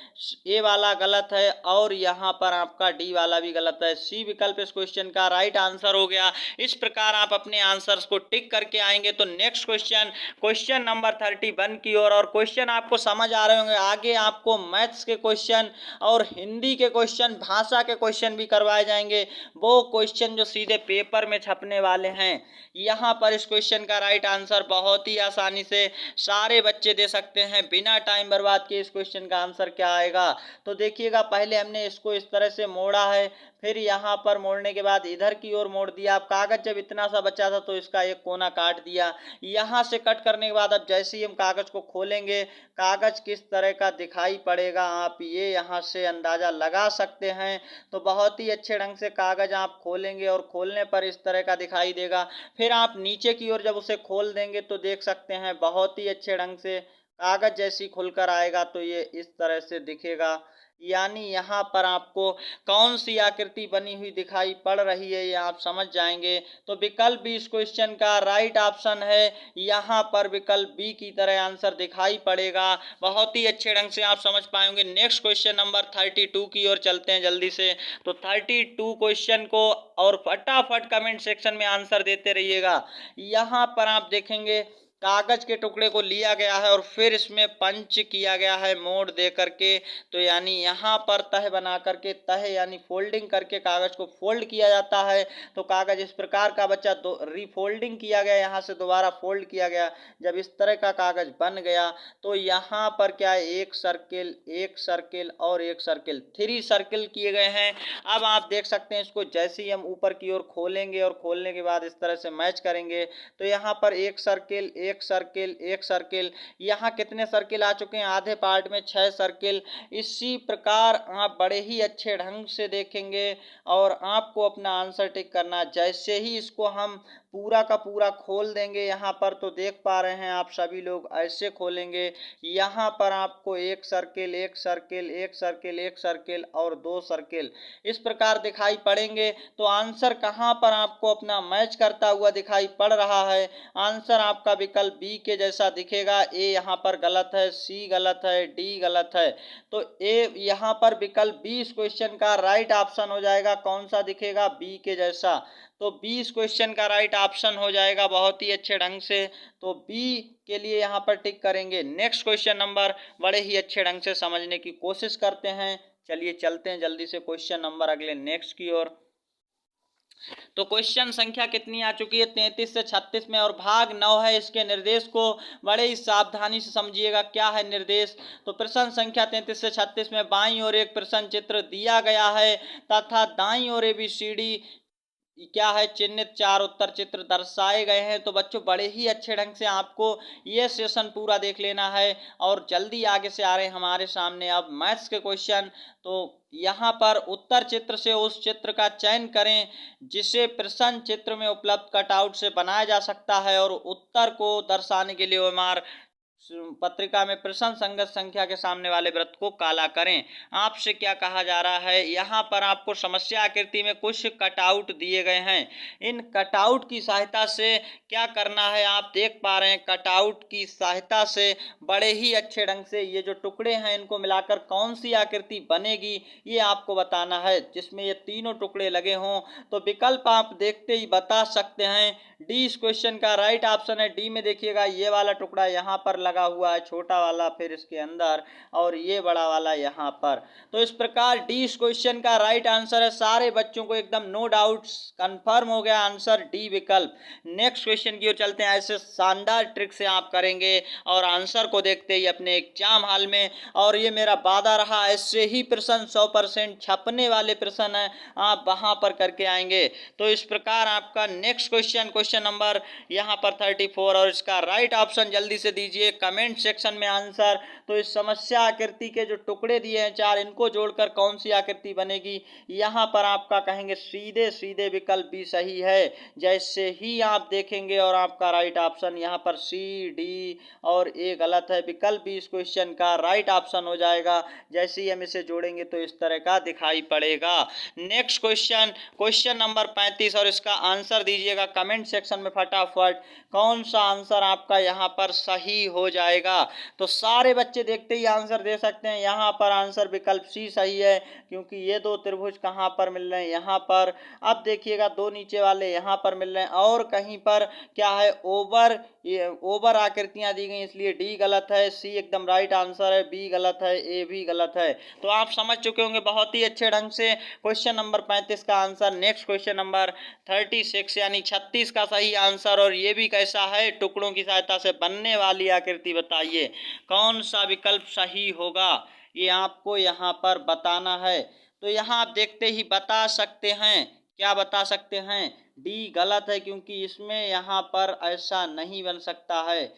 ए वाला गलत है और यहाँ पर आपका डी वाला भी गलत है। सी विकल्प इस क्वेश्चन का राइट आंसर हो गया। इस प्रकार आप अपने आंसर्स को टिक करके आएंगे। तो नेक्स्ट क्वेश्चन, क्वेश्चन नंबर 31 की ओर, और क्वेश्चन आपको समझ आ रहे होंगे। आगे आपको मैथ्स के क्वेश्चन और हिंदी के क्वेश्चन, भाषा के क्वेश्चन भी करवाए जाएंगे, वो क्वेश्चन जो सीधे पेपर में छपने वाले हैं। यहाँ पर इस क्वेश्चन का राइट आंसर बहुत ही आसानी से सारे बच्चे दे सकते हैं बिना टाइम बर्बाद किए। इस क्वेश्चन का आंसर क्या आएगा, तो देखिएगा पहले हमने इसको इस तरह से मोड़ा है, फिर यहाँ पर मोड़ने के बाद इधर की ओर मोड़ दिया। अब कागज जब इतना सा बचा था तो इसका एक कोना काट दिया। यहाँ से कट करने के बाद अब जैसे ही हम कागज को खोलेंगे कागज किस तरह का दिखाई पड़ेगा आप ये यहाँ से अंदाजा लगा सकते हैं। तो बहुत ही अच्छे ढंग से कागज आप खोलेंगे और खोलने पर इस तरह का दिखाई देगा। फिर आप नीचे की ओर जब उसे खोल देंगे तो देख सकते हैं बहुत ही अच्छे ढंग से कागज जैसी खुलकर आएगा, तो ये इस तरह से दिखेगा। यानी यहाँ पर आपको कौन सी आकृति बनी हुई दिखाई पड़ रही है ये आप समझ जाएंगे। तो विकल्प बी इस क्वेश्चन का राइट ऑप्शन है। यहाँ पर विकल्प बी की तरह आंसर दिखाई पड़ेगा। बहुत ही अच्छे ढंग से आप समझ पाएंगे। नेक्स्ट क्वेश्चन नंबर 32 की ओर चलते हैं जल्दी से। तो 32 क्वेश्चन को और फटाफट कमेंट सेक्शन में आंसर देते रहिएगा। यहाँ पर आप देखेंगे कागज के टुकड़े को लिया गया है और फिर इसमें पंच किया गया है मोड़ दे करके। तो यानी यहाँ पर तह बना करके, तह यानी फोल्डिंग करके कागज को फोल्ड किया जाता है। तो कागज इस प्रकार का बच्चा रिफोल्डिंग किया गया, यहाँ से दोबारा फोल्ड किया गया। जब इस तरह का कागज बन गया तो यहाँ पर क्या है, एक सर्किल, एक सर्किल और एक सर्किल, 3 सर्किल किए गए हैं। अब आप देख सकते हैं इसको जैसे ही हम ऊपर की ओर खोलेंगे और खोलने के बाद इस तरह से मैच करेंगे तो यहाँ पर एक सर्किल, एक सर्किल, एक सर्किल, यहाँ कितने सर्किल आ चुके हैं, आधे पार्ट में 6 सर्किल। इसी प्रकार आप बड़े ही अच्छे ढंग से देखेंगे और आपको अपना आंसर टिक करना। जैसे ही इसको हम पूरा का पूरा खोल देंगे यहाँ पर, तो देख पा रहे हैं आप सभी लोग ऐसे खोलेंगे। यहाँ पर आपको एक सर्किल, एक सर्किल, एक सर्किल, एक सर्किल और दो सर्किल इस प्रकार दिखाई पड़ेंगे। तो आंसर कहाँ पर आपको अपना मैच करता हुआ दिखाई पड़ रहा है? आंसर आपका विकल्प बी के जैसा दिखेगा। ए यहाँ पर गलत है, सी गलत है, डी गलत है। तो ए यहाँ पर विकल्प बी इस क्वेश्चन का राइट ऑप्शन हो जाएगा। कौन सा दिखेगा? बी के जैसा। तो बी इस क्वेश्चन का राइट ऑप्शन हो जाएगा बहुत ही अच्छे ढंग से। तो बी के लिए यहाँ पर टिक करेंगे। नेक्स्ट क्वेश्चन नंबर बड़े ही अच्छे ढंग से समझने की कोशिश करते हैं। चलिए चलते हैं जल्दी से क्वेश्चन नंबर अगले नेक्स्ट की ओर। तो क्वेश्चन संख्या कितनी आ चुकी है? 33 से 36 में और भाग 9 है। इसके निर्देश को बड़े ही सावधानी से समझिएगा। क्या है निर्देश? तो प्रश्न संख्या 33 से 36 में बाईं ओर एक प्रश्न चित्र दिया गया है तथा दाईं ओर ABCD क्या है चिन्हित 4 उत्तर चित्र दर्शाए गए हैं। तो बच्चों बड़े ही अच्छे ढंग से आपको ये सेशन पूरा देख लेना है और जल्दी आगे से आ रहे हैं हमारे सामने अब मैथ्स के क्वेश्चन। तो यहाँ पर उत्तर चित्र से उस चित्र का चयन करें जिसे प्रश्न चित्र में उपलब्ध कटआउट से बनाया जा सकता है और उत्तर को दर्शाने के लिए ओएमआर पत्रिका में प्रश्न संगत संख्या के सामने वाले वृत्त को काला करें। आपसे क्या कहा जा रहा है? यहाँ पर आपको समस्या आकृति में कुछ कटआउट दिए गए हैं। इन कटआउट की सहायता से क्या करना है आप देख पा रहे हैं। कटआउट की सहायता से बड़े ही अच्छे ढंग से ये जो टुकड़े हैं इनको मिलाकर कौन सी आकृति बनेगी ये आपको बताना है, जिसमें ये तीनों टुकड़े लगे हों। तो विकल्प आप देखते ही बता सकते हैं। डी इस क्वेश्चन का राइट ऑप्शन है। डी में देखिएगा ये वाला टुकड़ा यहाँ पर लगा हुआ है, छोटा वाला फिर इसके अंदर, और ये बड़ा वाला यहाँ पर। तो इस प्रकार डी इस क्वेश्चन का राइट आंसर है। सारे बच्चों को एकदम नो डाउट कंफर्म हो गया आंसर डी विकल्प। नेक्स्ट क्वेश्चन की ओर चलते हैं। ऐसे शानदार ट्रिक से आप करेंगे और आंसर को देखते ही अपने एग्जाम हॉल में, और ये मेरा वादा रहा ऐसे ही प्रश्न 100% छपने वाले प्रश्न है आप वहां पर करके आएंगे। तो इस प्रकार आपका नेक्स्ट क्वेश्चन नंबर यहाँ पर 34 और इसका राइट ऑप्शन जल्दी से दीजिए कमेंट सेक्शन में आंसर। तो इस समस्या आकृति के जो टुकड़े दिए हैं 4 इनको जोड़कर कौन सी आकृति बनेगी? यहाँ पर आपका कहेंगे सीधे सीधे विकल्प भी सही है। जैसे ही आप देखेंगे और आपका राइट ऑप्शन यहाँ पर सी, डी और ए गलत है। विकल्प भी इस क्वेश्चन का राइट ऑप्शन हो जाएगा। जैसे ही हम इसे जोड़ेंगे तो इस तरह का दिखाई पड़ेगा। नेक्स्ट क्वेश्चन नंबर 35 और इसका आंसर दीजिएगा कमेंट सेक्शन में फटाफट। कौन सा आंसर आपका यहाँ पर सही हो जाएगा? तो सारे बच्चे देखते ही आंसर दे सकते हैं। यहाँ पर आंसर विकल्प सी सही है, क्योंकि ये दो त्रिभुज कहाँ पर मिल रहे हैं? यहाँ पर। अब देखिएगा दो नीचे वाले यहाँ पर मिल रहे हैं और कहीं पर क्या है ओवर आकृतियां दी गई, इसलिए डी गलत है, सी एकदम राइट आंसर है, बी गलत है, ए भी गलत है। तो आप समझ चुके होंगे बहुत ही अच्छे ढंग से क्वेश्चन नंबर 35 का आंसर। नेक्स्ट क्वेश्चन नंबर 36 यानी 36 का सही आंसर, और ये भी कैसा है? टुकड़ों की सहायता से बनने वाली आकृति बताइए कौन सा विकल्प सही होगा, ये आपको यहाँ पर बताना है। तो यहाँ आप देखते ही बता सकते हैं। क्या बता सकते हैं? डी गलत है, क्योंकि इसमें यहाँ पर ऐसा नहीं बन सकता है।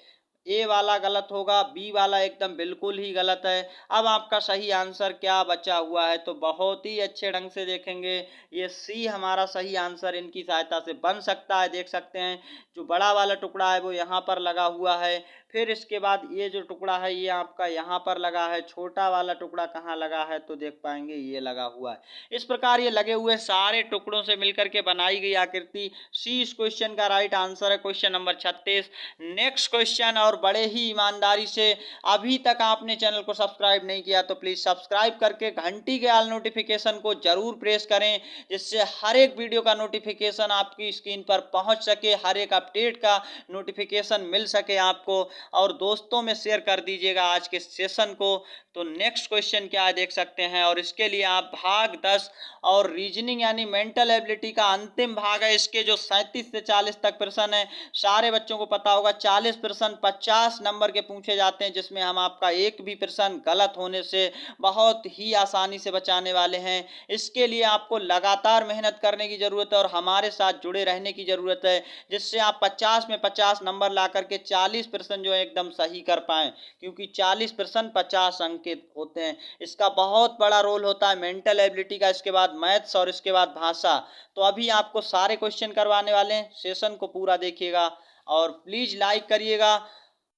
ए वाला गलत होगा, बी वाला एकदम बिल्कुल ही गलत है। अब आपका सही आंसर क्या बचा हुआ है? तो बहुत ही अच्छे ढंग से देखेंगे, ये सी हमारा सही आंसर इनकी सहायता से बन सकता है। देख सकते हैं जो बड़ा वाला टुकड़ा है वो यहाँ पर लगा हुआ है, फिर इसके बाद ये जो टुकड़ा है ये आपका यहाँ पर लगा है, छोटा वाला टुकड़ा कहाँ लगा है? तो देख पाएंगे ये लगा हुआ है। इस प्रकार ये लगे हुए सारे टुकड़ों से मिलकर के बनाई गई आकृति सी इस क्वेश्चन का राइट आंसर है। Question number 36। नेक्स्ट क्वेश्चन, और बड़े ही ईमानदारी से अभी तक आपने चैनल को सब्सक्राइब नहीं किया तो प्लीज सब्सक्राइब करके घंटी के ऑल नोटिफिकेशन को जरूर प्रेस करें, जिससे हर एक वीडियो का नोटिफिकेशन आपकी स्क्रीन पर पहुंच सके, हर एक अपडेट का नोटिफिकेशन मिल सके आपको, और दोस्तों में शेयर कर दीजिएगा आज के सेशन को। तो नेक्स्ट क्वेश्चन क्या है देख सकते हैं, और इसके लिए आप भाग 10 और रीजनिंग यानी मेंटल एबिलिटी का अंतिम भाग है। इसके जो 37 से 40 तक प्रश्न है, सारे बच्चों को पता होगा 40 प्रश्न 50 नंबर के पूछे जाते हैं, जिसमें हम आपका एक भी प्रश्न गलत होने से बहुत ही आसानी से बचाने वाले हैं। इसके लिए आपको लगातार मेहनत करने की जरूरत है और हमारे साथ जुड़े रहने की जरूरत है, जिससे आप 50 में 50 नंबर ला करके 40 प्रश्न जो जो है एकदम सही कर पाएँ, क्योंकि 40 प्रश्न 50 अंक के होते हैं। इसका बहुत बड़ा रोल होता है मेंटल एबिलिटी का, इसके बाद मैथ्स और इसके बाद भाषा। तो अभी आपको सारे क्वेश्चन करवाने वाले हैं, सेशन को पूरा देखिएगा और प्लीज़ लाइक करिएगा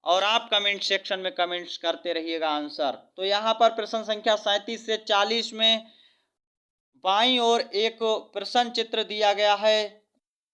और आप कमेंट सेक्शन में कमेंट्स करते रहिएगा आंसर। तो यहाँ पर प्रश्न संख्या 37 से 40 में बाईं ओर एक प्रश्न चित्र दिया गया है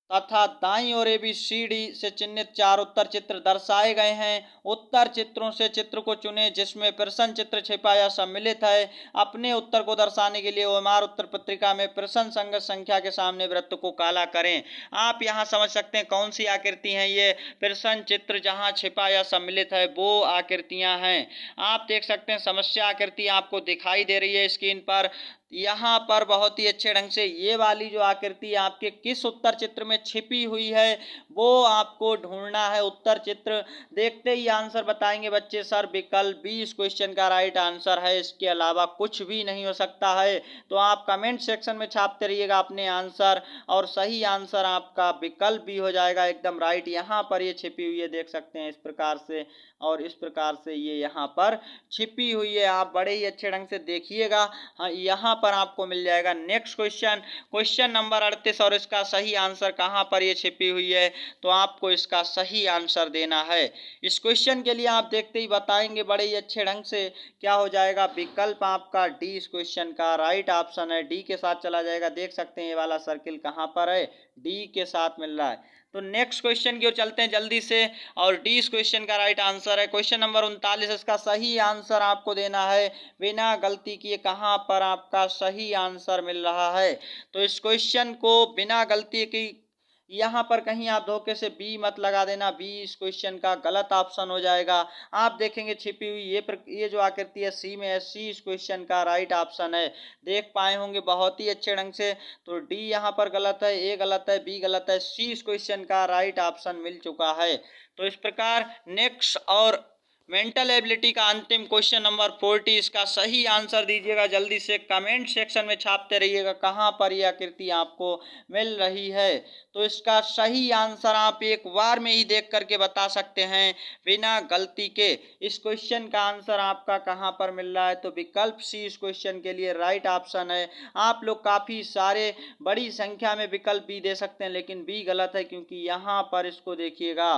तथा दाईं ओर ABCD से चिन्हित 4 उत्तर चित्र दर्शाए गए हैं। उत्तर चित्रों से चित्र को चुनें जिसमें प्रश्न चित्र छिपा या सम्मिलित है। अपने उत्तर को दर्शाने के लिए OMR उत्तर पत्रिका में प्रश्न संगत संख्या के सामने वृत्त को काला करें। आप यहाँ समझ सकते हैं कौन सी आकृति हैं ये। प्रश्न चित्र जहाँ छिपा या सम्मिलित है वो आकृतियाँ हैं। आप देख सकते हैं समस्या आकृति आपको दिखाई दे रही है स्क्रीन पर। यहाँ पर बहुत ही अच्छे ढंग से ये वाली जो आकृति आपके किस उत्तर चित्र में छिपी हुई है वो आपको ढूंढना है। उत्तर चित्र देखते ही आंसर बताएंगे बच्चे सर विकल्प बी इस क्वेश्चन का राइट आंसर है, इसके अलावा कुछ भी नहीं हो सकता है। तो आप कमेंट सेक्शन में छापते रहिएगा अपने आंसर और सही आंसर आपका विकल्प बी हो जाएगा एकदम राइट। यहाँ पर ये छिपी हुई है, देख सकते हैं इस प्रकार से, और इस प्रकार से ये यहाँ पर छिपी हुई है। आप बड़े ही अच्छे ढंग से देखिएगा। हाँ, यहाँ पर आपको मिल जाएगा। नेक्स्ट क्वेश्चन, क्वेश्चन नंबर 38 और इसका सही आंसर कहाँ पर ये छिपी हुई है, तो आपको इसका सही आंसर देना है। इस क्वेश्चन के लिए आप देखते ही बताएंगे बड़े ही अच्छे ढंग से क्या हो जाएगा। विकल्प आपका डी इस क्वेश्चन का राइट ऑप्शन है, डी के साथ चला जाएगा। देख सकते हैं ये वाला सर्किल कहाँ पर है, डी के साथ मिल रहा है। तो नेक्स्ट क्वेश्चन की ओर चलते हैं जल्दी से, और डी इस क्वेश्चन का राइट आंसर है। क्वेश्चन नंबर 39 इसका सही आंसर आपको देना है बिना गलती किए। कहाँ पर आपका सही आंसर मिल रहा है, तो इस क्वेश्चन को बिना गलती की यहाँ पर कहीं आप धोखे से बी मत लगा देना, बी इस क्वेश्चन का गलत ऑप्शन हो जाएगा। आप देखेंगे छिपी हुई ये जो आकृति है सी में है, सी इस क्वेश्चन का राइट ऑप्शन है। देख पाए होंगे बहुत ही अच्छे ढंग से। तो डी यहाँ पर गलत है, ए गलत है, बी गलत है, सी इस क्वेश्चन का राइट ऑप्शन मिल चुका है। तो इस प्रकार नेक्स्ट और मेंटल एबिलिटी का अंतिम क्वेश्चन नंबर 40 इसका सही आंसर दीजिएगा जल्दी से, कमेंट सेक्शन में छापते रहिएगा कहाँ पर यह आकृति आपको मिल रही है। तो इसका सही आंसर आप एक बार में ही देख करके बता सकते हैं बिना गलती के। इस क्वेश्चन का आंसर आपका कहाँ पर मिल रहा है, तो विकल्प सी इस क्वेश्चन के लिए राइट ऑप्शन है। आप लोग काफ़ी सारे बड़ी संख्या में विकल्प बी दे सकते हैं, लेकिन बी गलत है क्योंकि यहाँ पर इसको देखिएगा।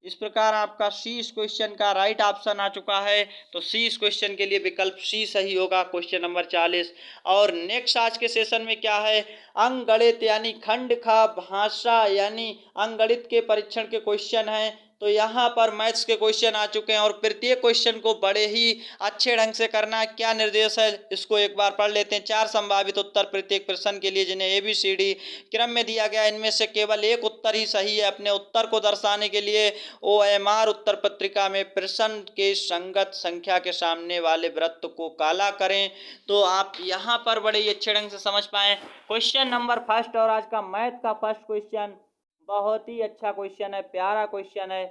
इस प्रकार आपका सी इस क्वेश्चन का राइट ऑप्शन आ चुका है। तो सी इस क्वेश्चन के लिए विकल्प सी सही होगा, क्वेश्चन नंबर 40। और नेक्स्ट आज के सेशन में क्या है, अंकगणित यानी खंड का भाषा यानी अंकगणित के परीक्षण के क्वेश्चन हैं। तो यहाँ पर मैथ्स के क्वेश्चन आ चुके हैं और प्रत्येक क्वेश्चन को बड़े ही अच्छे ढंग से करना है। क्या निर्देश है इसको एक बार पढ़ लेते हैं। 4 संभावित उत्तर प्रत्येक प्रश्न के लिए जिन्हें ABCD क्रम में दिया गया, इनमें से केवल एक उत्तर ही सही है। अपने उत्तर को दर्शाने के लिए OMR उत्तर पत्रिका में प्रश्न के संगत संख्या के सामने वाले वृत्त को काला करें। तो आप यहाँ पर बड़े ही अच्छे ढंग से समझ पाएं। क्वेश्चन नंबर फर्स्ट और आज का मैथ का फर्स्ट क्वेश्चन बहुत ही अच्छा क्वेश्चन है, प्यारा क्वेश्चन है।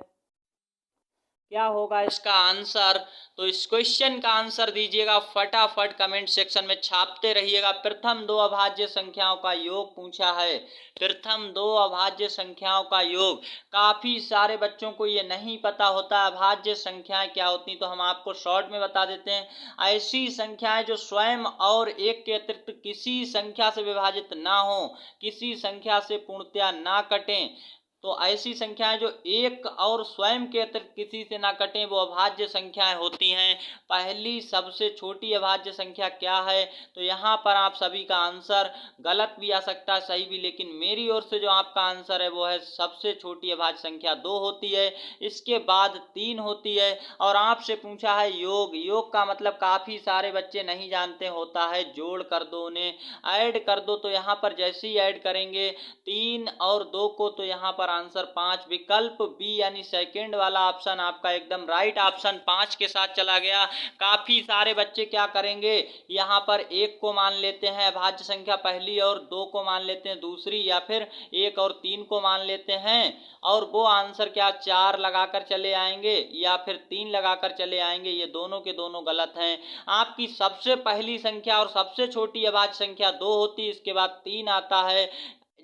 क्या होगा इसका आंसर, तो इस क्वेश्चन का आंसर दीजिएगा फटाफट कमेंट सेक्शन में छापते रहिएगा। प्रथम 2 अभाज्य संख्याओं का योग पूछा है। प्रथम 2 अभाज्य संख्याओं का योग, काफी सारे बच्चों को ये नहीं पता होता अभाज्य संख्याएं क्या होती, तो हम आपको शॉर्ट में बता देते हैं। ऐसी संख्याएं जो स्वयं और एक के अतिरिक्त किसी संख्या से विभाजित ना हो, किसी संख्या से पूर्णतया ना कटें। तो ऐसी संख्याएं जो एक और स्वयं के अतिरिक्त किसी से ना कटें वो अभाज्य संख्याएं होती हैं। पहली सबसे छोटी अभाज्य संख्या क्या है, तो यहाँ पर आप सभी का आंसर गलत भी आ सकता है, सही भी, लेकिन मेरी ओर से जो आपका आंसर है वो है सबसे छोटी अभाज्य संख्या 2 होती है, इसके बाद 3 होती है। और आपसे पूछा है योग, योग का मतलब काफ़ी सारे बच्चे नहीं जानते होता है जोड़ कर दो, उन्हें ऐड कर दो। तो यहाँ पर जैसे ही ऐड करेंगे 3 और 2 को, तो यहाँ पर आंसर 5, विकल्प बी यानी सेकंड वाला ऑप्शन आपका एकदम राइट ऑप्शन 5 के साथ चला गया। काफी सारे बच्चे क्या करेंगे, यहाँ पर 1 को मान लेते हैं अभाज्य संख्या पहली और 2 को मान लेते हैं दूसरी, या फिर 1 और 3 को मान लेते हैं और वो आंसर क्या 4 लगाकर चले आएंगे या फिर 3 लगाकर चले आएंगे। ये दोनों के दोनों गलत हैं। आपकी सबसे पहली संख्या और सबसे छोटी अभाज्य संख्या 2 होती है, इसके बाद 3 आता है।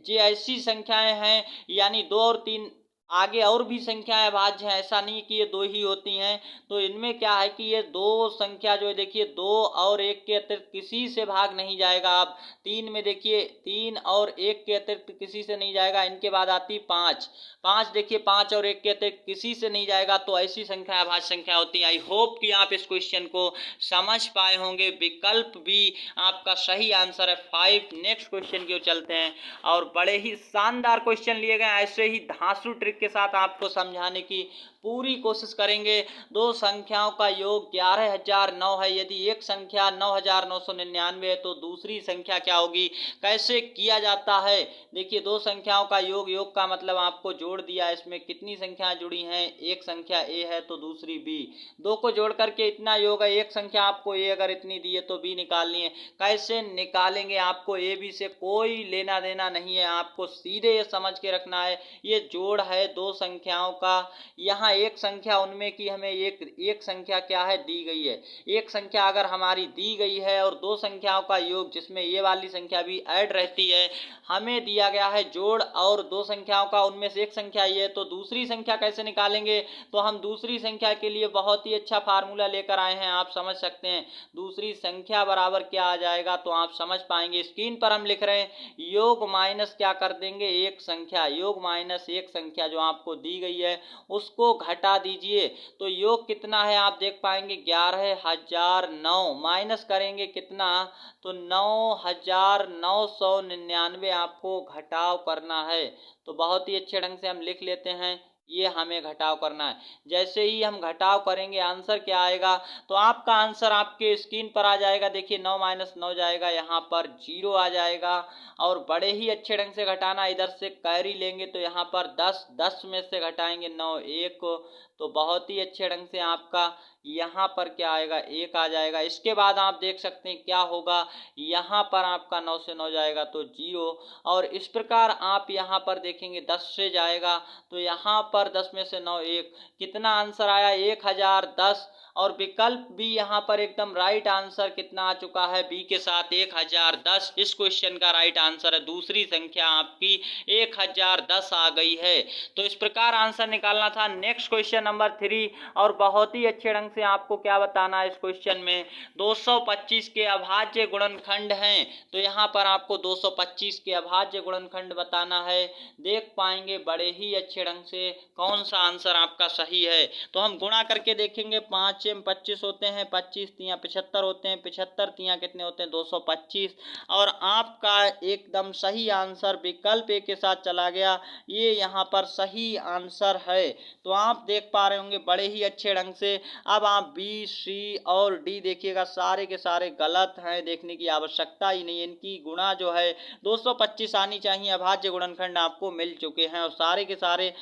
ये ऐसी संख्याएं हैं यानी 2 और 3 आगे और भी संख्याएं अभाज्य हैं, ऐसा नहीं कि ये दो ही होती हैं। तो इनमें क्या है कि ये दो संख्या जो है देखिए, दो और एक के अतिरिक्त किसी से भाग नहीं जाएगा। अब तीन में देखिए, तीन और एक के अतिरिक्त किसी से नहीं जाएगा। इनके बाद आती पाँच, पाँच देखिए, पाँच और एक के अतिरिक्त किसी से नहीं जाएगा। तो ऐसी संख्या अभाज्य संख्या होती है। आई होप कि आप इस क्वेश्चन को समझ पाए होंगे। विकल्प भी आपका सही आंसर है 5। नेक्स्ट क्वेश्चन की ओर चलते हैं और बड़े ही शानदार क्वेश्चन लिए गए। ऐसे ही धांसू ट्रिक के साथ आपको समझाने की पूरी कोशिश करेंगे। दो संख्याओं का योग 11,009 है। यदि एक संख्या 9,999 है तो दूसरी संख्या क्या होगी, कैसे किया जाता है। देखिए, दो संख्याओं का योग, योग का मतलब आपको जोड़ दिया। इसमें कितनी संख्याएं जुड़ी हैं, एक संख्या ए है तो दूसरी बी, दो को जोड़ करके इतना योग है। एक संख्या आपको ए अगर इतनी दी है तो बी निकालनी है। कैसे निकालेंगे, आपको ए बी से कोई लेना देना नहीं है। आपको सीधे ये समझ के रखना है, ये जोड़ है दो संख्याओं का। यहाँ एक संख्या उनमें की हमें एक संख्या क्या है, दी गई है। एक संख्या अगर हमारी दी गई है और दो संख्याओं का योग जिसमें ये वाली संख्या भी ऐड रहती है, हमें दिया गया है जोड़ और दो संख्याओं का, उनमें से एक संख्या ये है। तो दूसरी संख्या कैसे निकालेंगे, तो हम दूसरी संख्या के लिए बहुत ही अच्छा फार्मूला लेकर आए हैं, आप समझ सकते हैं। दूसरी संख्या बराबर क्या आ जाएगा तो आप समझ पाएंगे। स्क्रीन पर हम लिख रहे हैं, योग माइनस क्या कर देंगे, एक संख्या, योग माइनस एक संख्या जो आपको दी गई है उसको घटा दीजिए। तो योग कितना है आप देख पाएंगे, 11,009 माइनस करेंगे कितना, तो 9,999 आपको घटाव करना है। तो बहुत ही अच्छे ढंग से हम लिख लेते हैं, ये हमें घटाव करना है। जैसे ही हम घटाव करेंगे आंसर क्या आएगा, तो आपका आंसर आपके स्क्रीन पर आ जाएगा। देखिए 9 माइनस 9 जाएगा, यहाँ पर 0 आ जाएगा। और बड़े ही अच्छे ढंग से घटाना, इधर से कैरी लेंगे तो यहाँ पर 10, 10 में से घटाएंगे 9, 1, तो बहुत ही अच्छे ढंग से आपका यहाँ पर क्या आएगा, 1 आ जाएगा। इसके बाद आप देख सकते हैं क्या होगा, यहाँ पर आपका 9 से 9 जाएगा तो 0। और इस प्रकार आप यहाँ पर देखेंगे 10 से जाएगा तो यहाँ पर 10 में से 9, 1, कितना आंसर आया, 1010। और विकल्प भी यहाँ पर एकदम राइट आंसर कितना आ चुका है, बी के साथ 1010। इस क्वेश्चन का राइट आंसर है, दूसरी संख्या आपकी 1010 आ गई है। तो इस प्रकार आंसर निकालना था। नेक्स्ट क्वेश्चन नंबर 3, और बहुत ही अच्छे ढंग से आपको क्या बताना है इस क्वेश्चन में, 225 के अभाज्य गुणनखंड हैं। तो यहाँ पर आपको 225 के अभाज्य गुणनखंड बताना है। देख पाएंगे बड़े ही अच्छे ढंग से कौन सा आंसर आपका सही है। तो हम गुणा करके देखेंगे, 5 में 25 होते हैं, 25 तियां 75 होते हैं, 75 तियां कितने होते हैं, 225। और आपका एकदम सही आंसर विकल्प ए के साथ चला गया, ये यहाँ पर सही आंसर है। तो आप देख पा रहे होंगे बड़े ही अच्छे ढंग से। अब आप बी, सी और डी देखिएगा, सारे के सारे गलत हैं, देखने की आवश्यकता ही नहीं है। इनकी गुणा जो है 225 आनी चाहिए। अभाज्य गुणनखंड आपको मिल चुके हैं और सारे के सारे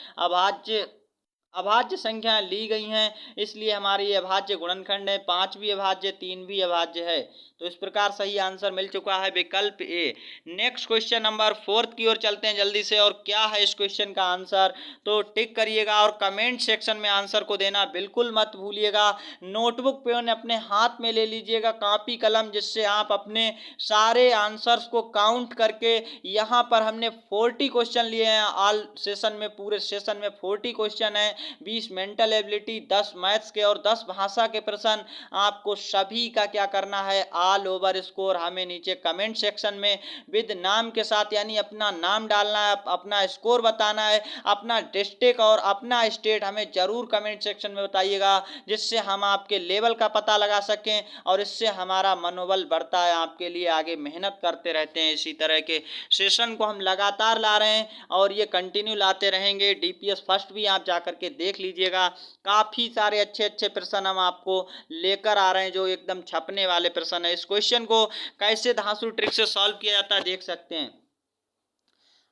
अभाज्य संख्याएं ली गई हैं, इसलिए हमारे ये अभाज्य गुणनखंड है। 5 भी अभाज्य, 3 भी अभाज्य है। तो इस प्रकार सही आंसर मिल चुका है विकल्प ए। नेक्स्ट क्वेश्चन नंबर 4 की ओर चलते हैं जल्दी से। और क्या है इस क्वेश्चन का आंसर, तो टिक करिएगा और कमेंट सेक्शन में आंसर को देना बिल्कुल मत भूलिएगा। नोटबुक पेन अपने हाथ में ले लीजिएगा, कॉपी कलम, जिससे आप अपने सारे आंसर्स को काउंट करके, यहाँ पर हमने 40 क्वेश्चन लिए हैं ऑल सेशन में, पूरे सेशन में 40 क्वेश्चन है, 20 मेंटल एबिलिटी, 10 मैथ्स के और 10 भाषा के प्रश्न। आपको सभी का क्या करना है, ऑल ओवर स्कोर हमें नीचे कमेंट सेक्शन में विद नाम के साथ, यानी अपना नाम डालना है, अपना स्कोर बताना है, अपना डिस्ट्रिक्ट और अपना स्टेट हमें जरूर कमेंट सेक्शन में बताइएगा, जिससे हम आपके लेवल का पता लगा सकें और इससे हमारा मनोबल बढ़ता है। आपके लिए आगे मेहनत करते रहते हैं, इसी तरह के सेशन को हम लगातार ला रहे हैं और ये कंटिन्यू लाते रहेंगे। डीपीएस फर्स्ट भी आप जाकर के देख लीजिएगा, काफी सारे अच्छे अच्छे प्रश्न हम आपको लेकर आ रहे हैं जो एकदम छपने वाले प्रश्न है। इस क्वेश्चन को कैसे धांसू ट्रिक से सॉल्व किया जाता है देख सकते हैं।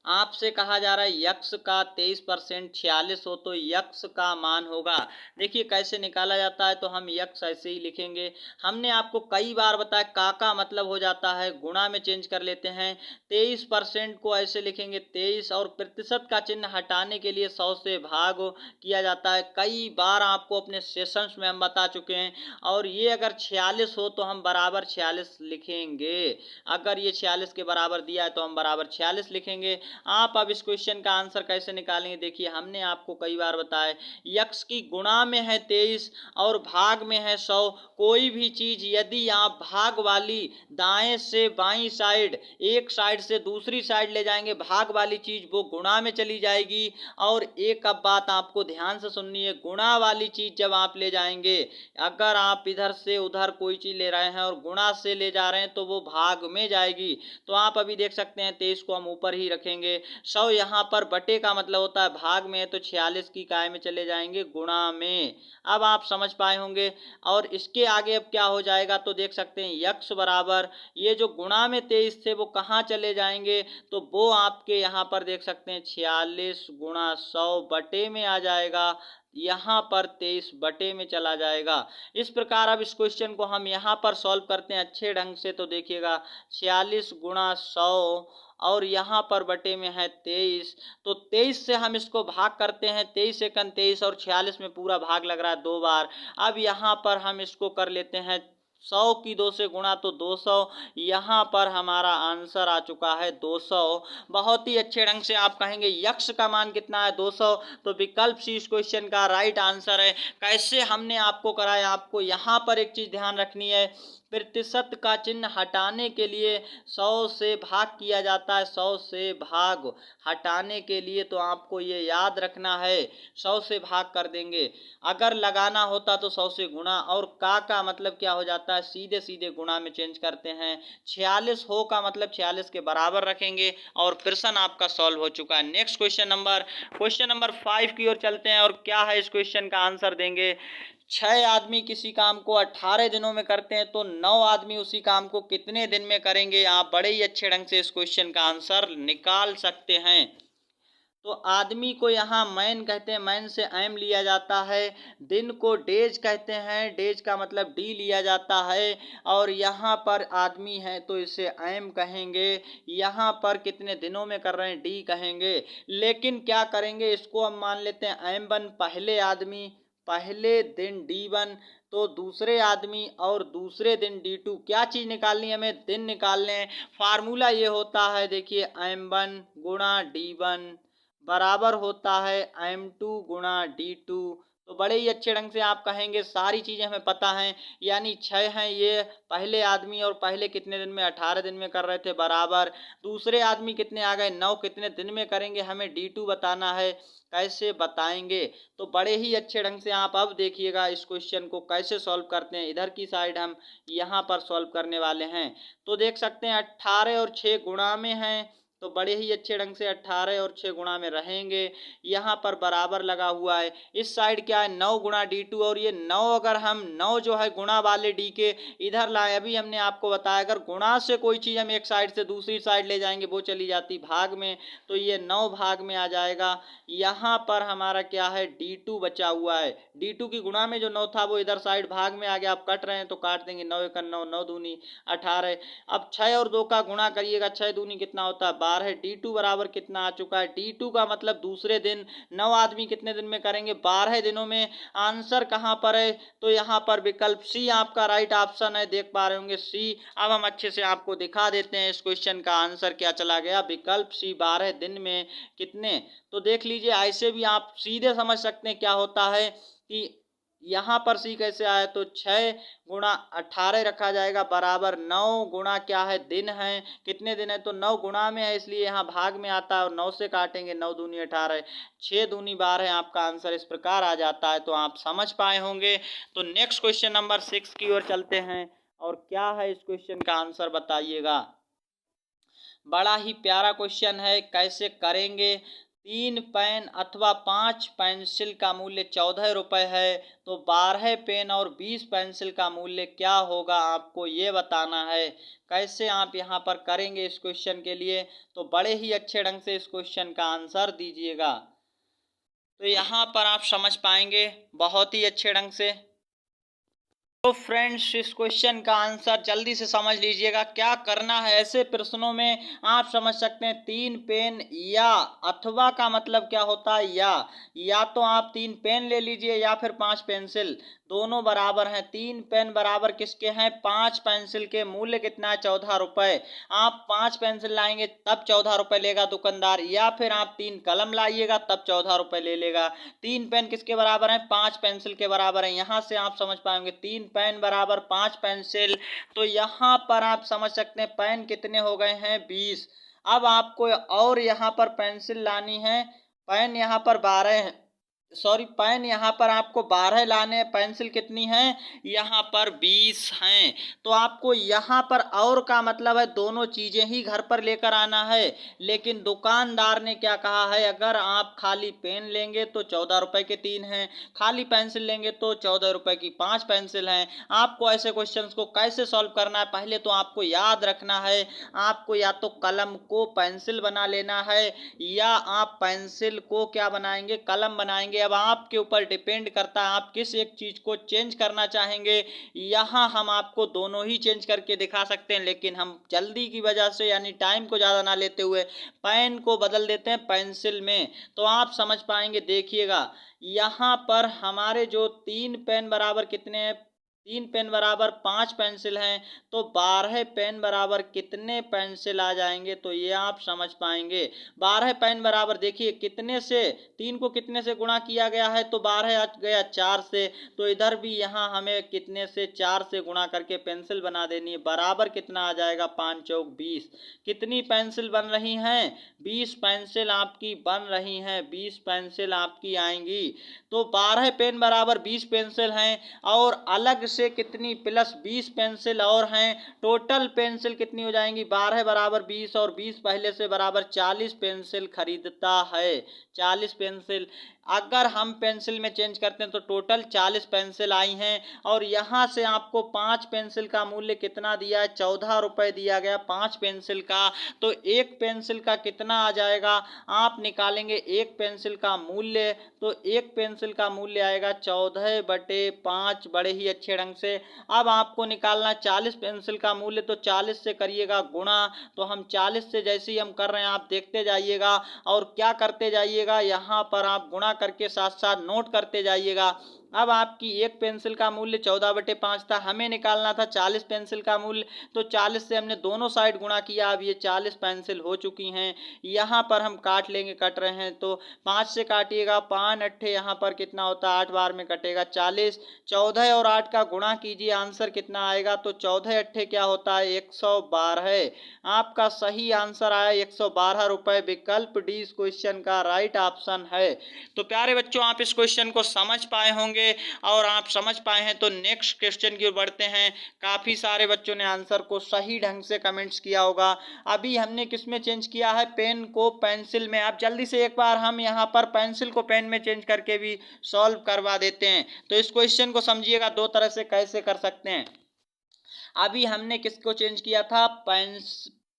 आपसे कहा जा रहा है यक्स का 23% 46 हो तो यक्स का मान होगा। देखिए कैसे निकाला जाता है, तो हम यक्स ऐसे ही लिखेंगे। हमने आपको कई बार बताया का मतलब हो जाता है गुणा में चेंज कर लेते हैं। 23% को ऐसे लिखेंगे 23, और प्रतिशत का चिन्ह हटाने के लिए 100 से भाग किया जाता है। कई बार आपको अपने सेशंस में हम बता चुके हैं। और ये अगर 46 हो तो हम बराबर 46 लिखेंगे। अगर ये 46 के बराबर दिया है तो हम बराबर 46 लिखेंगे। आप अब इस क्वेश्चन का आंसर कैसे निकालेंगे? देखिए, हमने आपको कई बार बताया, यक्स की गुणा में है 23 और भाग में है 100। कोई भी चीज यदि आप भाग वाली दाएं से बाईं साइड, एक साइड से दूसरी साइड ले जाएंगे, भाग वाली चीज वो गुणा में चली जाएगी। और एक अब बात आपको ध्यान से सुननी है, गुणा वाली चीज जब आप ले जाएंगे, अगर आप इधर से उधर कोई चीज ले रहे हैं और गुणा से ले जा रहे हैं तो वो भाग में जाएगी। तो आप अभी देख सकते हैं 23 को हम ऊपर ही रखेंगे, 100 यहाँ पर बटे का मतलब होता है भाग में है, तो 46 की काय में चले जाएंगे, गुणा में। अब आप समझ पाए होंगे। और इसके आगे अब क्या हो जाएगा, तो देख सकते हैं यक्स बराबर, ये जो गुणा में 23 थे वो कहाँ चले जाएंगे, तो वो आपके यहाँ पर देख सकते हैं 46 गुणा 100 बटे में आ जाएगा, यहाँ पर 23 बटे में चला जाएगा। इस प्रकार अब इस क्वेश्चन को हम यहाँ पर सॉल्व करते हैं अच्छे ढंग से। तो देखिएगा 46 गुणा 100 और यहाँ पर बटे में है 23, तो 23 से हम इसको भाग करते हैं, 23 एकन 23 और 46 में पूरा भाग लग रहा है 2 बार। अब यहाँ पर हम इसको कर लेते हैं 100 की 2 से गुणा, तो 200, यहाँ पर हमारा आंसर आ चुका है 200। बहुत ही अच्छे ढंग से आप कहेंगे यक्स का मान कितना है, 200। तो विकल्प सी इस क्वेश्चन का राइट आंसर है। कैसे हमने आपको कराया, आपको यहाँ पर एक चीज ध्यान रखनी है, प्रतिशत का चिन्ह हटाने के लिए 100 से भाग किया जाता है, 100 से भाग हटाने के लिए, तो आपको ये याद रखना है 100 से भाग कर देंगे। अगर लगाना होता तो 100 से गुणा, और का मतलब क्या हो जाता है, सीधे सीधे गुणा में चेंज करते हैं। 46 हो का मतलब 46 के बराबर रखेंगे और प्रश्न आपका सॉल्व हो चुका है। नेक्स्ट क्वेश्चन नंबर 5 की ओर चलते हैं। और क्या है इस क्वेश्चन का आंसर देंगे, 6 आदमी किसी काम को 18 दिनों में करते हैं, तो 9 आदमी उसी काम को कितने दिन में करेंगे? आप बड़े ही अच्छे ढंग से इस क्वेश्चन का आंसर निकाल सकते हैं। तो आदमी को यहाँ मैन कहते हैं, मैन से एम लिया जाता है। दिन को डेज कहते हैं, डेज का मतलब डी लिया जाता है। और यहाँ पर आदमी है तो इसे एम कहेंगे। यहाँ पर कितने दिनों में कर रहे हैं, डी कहेंगे। लेकिन क्या करेंगे, इसको हम मान लेते हैं M1 पहले आदमी, पहले दिन D1, तो दूसरे आदमी और दूसरे दिन D2। क्या चीज निकालनी है हमें, दिन निकालने हैं। फार्मूला ये होता है, देखिए M1 गुणा D1 बराबर होता है M2 गुणा D2। तो बड़े ही अच्छे ढंग से आप कहेंगे सारी चीजें हमें पता हैं, यानी 6 हैं ये पहले आदमी, और पहले कितने दिन में, 18 दिन में कर रहे थे, बराबर दूसरे आदमी कितने आ गए, 9, कितने दिन में करेंगे, हमें D2 बताना है। कैसे बताएंगे, तो बड़े ही अच्छे ढंग से आप अब देखिएगा इस क्वेश्चन को कैसे सॉल्व करते हैं। इधर की साइड हम यहाँ पर सॉल्व करने वाले हैं। तो देख सकते हैं 18 और 6 गुणा में हैं, तो बड़े ही अच्छे ढंग से 18 और 6 गुणा में रहेंगे। यहाँ पर बराबर लगा हुआ है, इस साइड क्या है 9 गुणा D2, और ये 9 अगर हम 9 जो है गुणा वाले D के इधर लाए, अभी हमने आपको बताया अगर गुणा से कोई चीज़ हम एक साइड से दूसरी साइड ले जाएंगे वो चली जाती भाग में, तो ये 9 भाग में आ जाएगा। यहाँ पर हमारा क्या है D2 बचा हुआ है, D2 की गुणा में जो 9 था वो इधर साइड भाग में आ गया। आप कट रहे हैं तो काट देंगे, 9 एकन 9, 9 दूनी 18। अब 6 और 2 का गुणा करिएगा, 6 दूनी कितना होता है 12। D2 बराबर कितना आ चुका है, D2 का मतलब दूसरे दिन। 9 आदमी कितने दिन में करेंगे, 12 दिनों में। आंसर कहाँ पर है, तो यहाँ पर विकल्प सी आपका राइट ऑप्शन है, देख पा रहे होंगे सी। अब हम अच्छे से आपको दिखा देते हैं इस क्वेश्चन का आंसर क्या चला गया, विकल्प सी 12 दिन में कितने। तो देख लीजिए ऐसे भी आप सीधे समझ सकते हैं क्या होता है कि यहाँ पर सी कैसे आया, तो 6 गुणा 18 रखा जाएगा बराबर 9 गुणा क्या है दिन है, कितने दिन है, तो 9 गुणा में है इसलिए यहाँ भाग में आता है, और 9 से काटेंगे, 9 दूनी 18, 6 दूनी 12, आपका आंसर इस प्रकार आ जाता है। तो आप समझ पाए होंगे। तो नेक्स्ट क्वेश्चन नंबर 6 की ओर चलते हैं। और क्या है इस क्वेश्चन का आंसर बताइएगा। बड़ा ही प्यारा क्वेश्चन है, कैसे करेंगे। 3 पेन अथवा 5 पेंसिल का मूल्य 14 रुपये है, तो 12 पेन और 20 पेंसिल का मूल्य क्या होगा, आपको ये बताना है। कैसे आप यहाँ पर करेंगे इस क्वेश्चन के लिए, तो बड़े ही अच्छे ढंग से इस क्वेश्चन का आंसर दीजिएगा। तो यहाँ पर आप समझ पाएंगे बहुत ही अच्छे ढंग से। तो फ्रेंड्स इस क्वेश्चन का आंसर जल्दी से समझ लीजिएगा। क्या करना है, ऐसे प्रश्नों में आप समझ सकते हैं 3 पेन या अथवा का मतलब क्या होता है, या तो आप 3 पेन ले लीजिए या फिर 5 पेंसिल। दोनों बराबर हैं। 3 पेन बराबर किसके हैं? 5 पेंसिल के। मूल्य कितना है? 14 रुपए। आप 5 पेंसिल लाएंगे तब 14 रुपए लेगा दुकानदार, या फिर आप 3 कलम लाइएगा तब 14 रुपए ले लेगा। 3 पेन किसके बराबर हैं? 5 पेंसिल के बराबर है। यहां से आप समझ पाएंगे 3 पेन बराबर 5 पेंसिल। तो यहां पर आप समझ सकते हैं पेन कितने हो गए हैं? 20। अब आपको और यहां पर पेंसिल लानी है। पेन यहां पर 12, सॉरी पेन यहाँ पर आपको 12 लाने हैं। पेंसिल कितनी है? यहाँ पर 20 हैं। तो आपको यहाँ पर और का मतलब है दोनों चीजें ही घर पर लेकर आना है। लेकिन दुकानदार ने क्या कहा है? अगर आप खाली पेन लेंगे तो 14 रुपए के 3 हैं, खाली पेंसिल लेंगे तो 14 रुपए की 5 पेंसिल हैं। आपको ऐसे क्वेश्चंस को कैसे सॉल्व करना है? पहले तो आपको याद रखना है, आपको या तो कलम को पेंसिल बना लेना है, या आप पेंसिल को क्या बनाएंगे? कलम बनाएंगे। अब आपके ऊपर डिपेंड करता है आप किस एक चीज को चेंज करना चाहेंगे। यहां हम आपको दोनों ही चेंज करके दिखा सकते हैं, लेकिन हम जल्दी की वजह से यानी टाइम को ज्यादा ना लेते हुए पेन को बदल देते हैं पेंसिल में। तो आप समझ पाएंगे, देखिएगा यहां पर हमारे जो 3 पेन बराबर कितने हैं? 3 पेन बराबर 5 पेंसिल हैं। तो 12 पेन बराबर कितने पेंसिल आ जाएंगे? तो ये आप समझ पाएंगे। 12 पेन बराबर देखिए कितने से, 3 को कितने से गुणा किया गया है? तो 12 आ गया 4 से। तो इधर भी यहाँ हमें कितने से? 4 से गुणा करके पेंसिल बना देनी है। बराबर कितना आ जाएगा? 5 चौक 20। कितनी पेंसिल बन रही हैं? 20 पेंसिल आपकी बन रही हैं। 20 पेंसिल आपकी आएंगी। तो 12 पेन बराबर 20 पेंसिल हैं, और अलग से कितनी? प्लस 20 पेंसिल और हैं। टोटल पेंसिल कितनी हो जाएंगी? 12 बराबर 20 और 20 पहले से बराबर 40 पेंसिल खरीदता है। 40 पेंसिल अगर हम पेंसिल में चेंज करते हैं तो टोटल 40 पेंसिल आई हैं। और यहाँ से आपको 5 पेंसिल का मूल्य कितना दिया है? 14 रुपए दिया गया 5 पेंसिल का। तो एक पेंसिल का कितना आ जाएगा? आप निकालेंगे एक पेंसिल का मूल्य, तो एक पेंसिल का मूल्य आएगा 14/5 बड़े ही अच्छे ढंग से। अब आपको निकालना 40 पेंसिल का मूल्य, तो 40 से करिएगा गुणा। तो हम 40 से जैसे ही हम कर रहे हैं आप देखते जाइएगा और क्या करते जाइएगा, यहाँ पर आप गुणा करके साथ साथ नोट करते जाइएगा। अब आपकी एक पेंसिल का मूल्य 14/5 था, हमें निकालना था 40 पेंसिल का मूल्य। तो 40 से हमने दोनों साइड गुणा किया। अब ये 40 पेंसिल हो चुकी हैं। यहाँ पर हम काट लेंगे, कट रहे हैं तो 5 से काटिएगा। 5 अट्ठे यहाँ पर कितना होता है? 8 बार में कटेगा 40। 14 और 8 का गुणा कीजिए, आंसर कितना आएगा? तो 14 अट्ठे क्या होता है? 112। आपका सही आंसर आया 112 रुपए। विकल्प डी इस क्वेश्चन का राइट ऑप्शन है। तो प्यारे बच्चों, आप इस क्वेश्चन को समझ पाए होंगे, और आप समझ पाए हैं तो नेक्स्ट क्वेश्चन की ओर बढ़ते हैं। काफी सारे बच्चों ने आंसर को सही ढंग से कमेंट्स किया होगा। अभी हमने किसमें चेंज किया है? पेन को पेंसिल में। अब जल्दी से एक बार हम यहाँ पर पेंसिल को पेन में चेंज करके भी सॉल्व करवा देते हैं। तो इस क्वेश्चन को समझिएगा दो तरह से कैसे कर सकते हैं। अभी हमने किसको चेंज किया था?